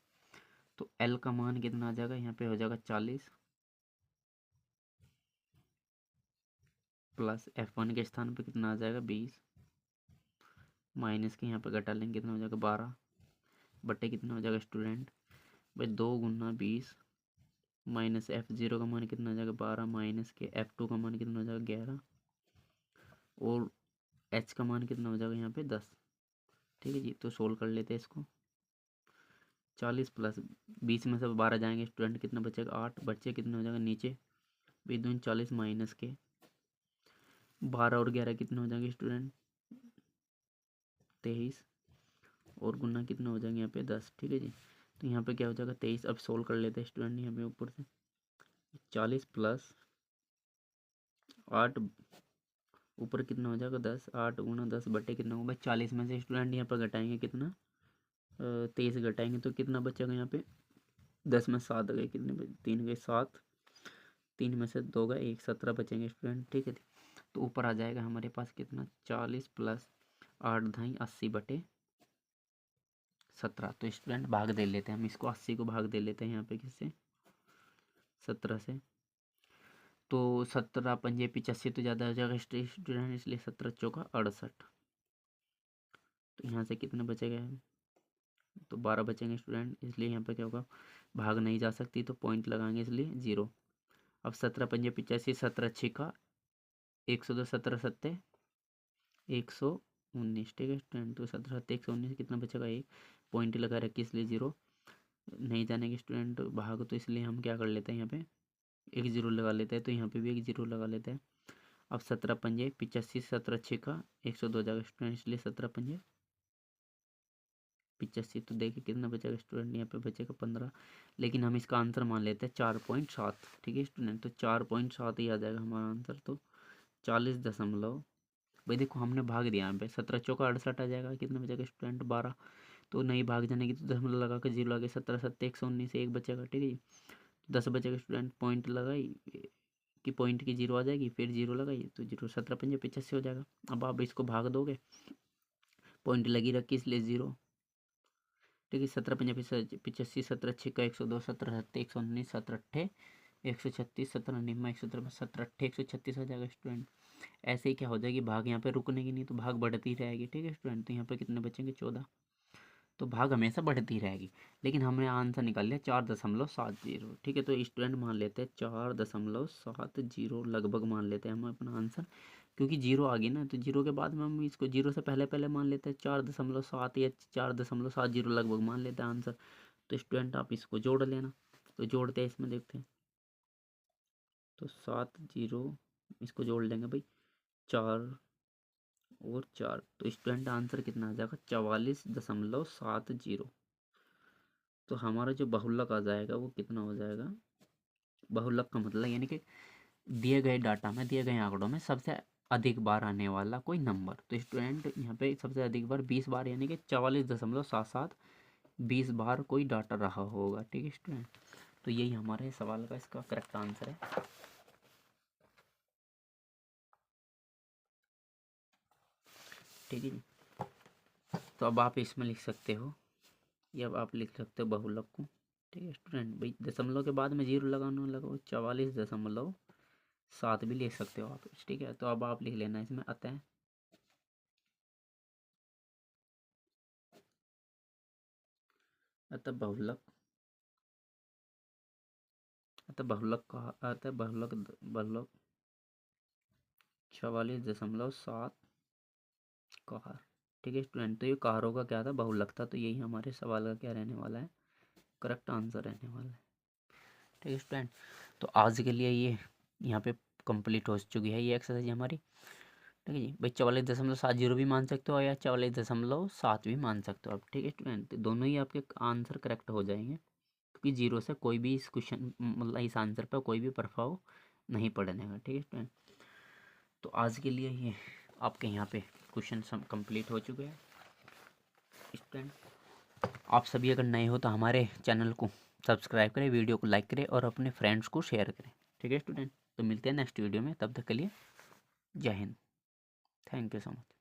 तो L का मान कितना आ जाएगा यहाँ पे हो जाएगा 40 प्लस F1 के स्थान पे कितना आ जाएगा 20 माइनस के यहाँ पे घटा लेंगे कितना हो जाएगा 12 बटे कितना हो जाएगा स्टूडेंट भाई 2 गुना 20 माइनस F0 का मान कितना हो जाएगा 12 माइनस के F2 का मान कितना हो जाएगा 11 और H का मान कितना हो जाएगा यहाँ पे 10। ठीक है जी, तो सोल्व कर लेते हैं इसको। 40 प्लस 20 में से 12 जाएंगे स्टूडेंट, कितना बचेगा 8, बच्चे कितना हो जाएगा नीचे भाई 2 40 माइनस के 12 और 11 कितने हो जाएंगे स्टूडेंट 23 और गुना कितना हो जाएंगे यहाँ पे 10। ठीक है जी, तो यहाँ पे क्या हो जाएगा 23। अब सोल्व कर लेते हैं स्टूडेंट यहाँ पे ऊपर से 40 प्लस 8 ऊपर कितना हो जाएगा 10, 8 गुना 10 बटे कितना होगा 40 में से स्टूडेंट यहाँ पर घटाएंगे कितना 23 घटाएंगे तो कितना बचेगा यहाँ पे 10 में 7 गए, कितने 3 गए 7, 3 में से 2 गए 1, 17 बचेंगे स्टूडेंट। ठीक है, तो ऊपर आ जाएगा हमारे पास कितना 40 प्लस 8 धाई 80 बटे 17। तो स्टूडेंट भाग दे लेते हैं हम इसको, 80 को भाग दे लेते हैं यहाँ पे किससे 17 से। तो 17 पंजे 85 तो ज़्यादा हो जाएगा स्टूडेंट, इसलिए 17 चौका 68। तो यहाँ से कितने बचेगा तो 12 बचेंगे स्टूडेंट, इसलिए यहाँ पे क्या होगा भाग नहीं जा सकती तो पॉइंट लगाएंगे इसलिए 0। अब 17 पंजे 85, 17 छिका 102, 17 सत्ते 119। ठीक है स्टूडेंट, तो 17 सत्ते 119 कितना बचेगा 1, पॉइंट लगा रखी इसलिए 0 नहीं जाने के स्टूडेंट भाग, तो इसलिए हम क्या कर लेते हैं यहाँ पे एक 0 लगा लेते हैं, तो यहाँ पे भी एक 0 लगा लेते हैं। अब 17 पंजे 85, 17 छिका 102 जाएगा स्टूडेंट, इसलिए 17 पंजे 85। तो देखिए कितना बचेगा स्टूडेंट यहाँ पे बचेगा 15, लेकिन हम इसका आंसर मान लेते हैं 4.7। ठीक है स्टूडेंट, तो 4.7 ही आ जाएगा हमारा आंसर। तो 40 भाई देखो हमने भाग दिया यहाँ पे 17 चौका 68 आ जाएगा, कितना बचेगा स्टूडेंट 12। तो नहीं भाग जाने की तो दशमलव लगा कर 0 लगे 17 सत्ते 119 एक बचेगा। ठीक है जी, 10 बचेगा स्टूडेंट, पॉइंट लगाई कि पॉइंट की 0 आ जाएगी, फिर 0 लगाई तो 0, 17 पंजे 85 हो जाएगा। अब आप इसको भाग दोगे, पॉइंट लगी रखी इसलिए 0। ठीक है, 17 पंजे 85, 17 छिक्का 102, 17 सत्ते 119, 17 अट्ठे 136, 17 निम्मा 117, 17 8 136 आ जाएगा स्टूडेंट। ऐसे ही क्या हो जाएगी, भाग यहाँ पे रुकने की नहीं तो भाग बढ़ती रहेगी। ठीक है स्टूडेंट, तो यहाँ पे कितने बचेंगे 14, तो भाग हमेशा बढ़ती रहेगी। लेकिन हमने आंसर निकाल लिया 4.70। ठीक है, तो स्टूडेंट मान लेते हैं 4.70 लगभग मान लेते हैं हम अपना आंसर, क्योंकि जीरो आ गई ना, तो जीरो के बाद में हम इसको जीरो से पहले पहले मान लेते हैं 4.7 या 4.70 लगभग मान लेते हैं आंसर। तो स्टूडेंट आप इसको जोड़ लेना, तो जोड़ते हैं इसमें, देखते हैं। तो 70 इसको जोड़ लेंगे भाई, 4 और 4, तो स्टूडेंट आंसर कितना आ जाएगा 44.70। तो हमारा जो बहुलक आ जाएगा वो कितना हो जाएगा, बहुलक का मतलब यानी कि दिए गए डाटा में, दिए गए आंकड़ों में सबसे अधिक बार आने वाला कोई नंबर। तो स्टूडेंट यहाँ पे सबसे अधिक बार 20 बार, यानी कि 44.77 20 बार कोई डाटा रहा होगा। ठीक है स्टूडेंट, तो यही हमारे सवाल का इसका करेक्ट आंसर है। ठीक है जी, तो अब आप इसमें लिख सकते हो, या अब आप लिख सकते हो बहुलक को। ठीक है स्टूडेंट, भाई दशमलव के बाद में जीरो लगाना लगाओ, 44.7 भी लिख सकते हो आप। ठीक है, तो अब आप लिख लेना इसमें अतः, अतः बहुलक, अतः बहुलक का, अतः बहुलक, बहुलक 44.7 कार। ठीक है स्टूडेंट, तो ये कारों का क्या था, बहुलक था, तो यही हमारे सवाल का क्या रहने वाला है, करेक्ट आंसर रहने वाला है। ठीक है स्टूडेंट, तो आज के लिए ये यहाँ पे कंप्लीट हो चुकी है ये एक्सरसाइज हमारी। ठीक है जी भाई, 44.70 भी मान सकते हो या 44.7 भी मान सकते हो आप। ठीक है स्टूडेंट, तो दोनों ही आपके आंसर करेक्ट हो जाएंगे, क्योंकि जीरो से कोई भी इस क्वेश्चन मतलब इस आंसर पर कोई भी प्रभाव नहीं पड़ने का। ठीक है स्टूडेंट, तो आज के लिए ये आपके यहाँ पे क्वेश्चन सब कंप्लीट हो चुके हैं। स्टूडेंट, आप सभी अगर नए हो तो हमारे चैनल को सब्सक्राइब करें, वीडियो को लाइक करें और अपने फ्रेंड्स को शेयर करें। ठीक है स्टूडेंट, तो मिलते हैं नेक्स्ट वीडियो में, तब तक के लिए जय Hind, thank you so much.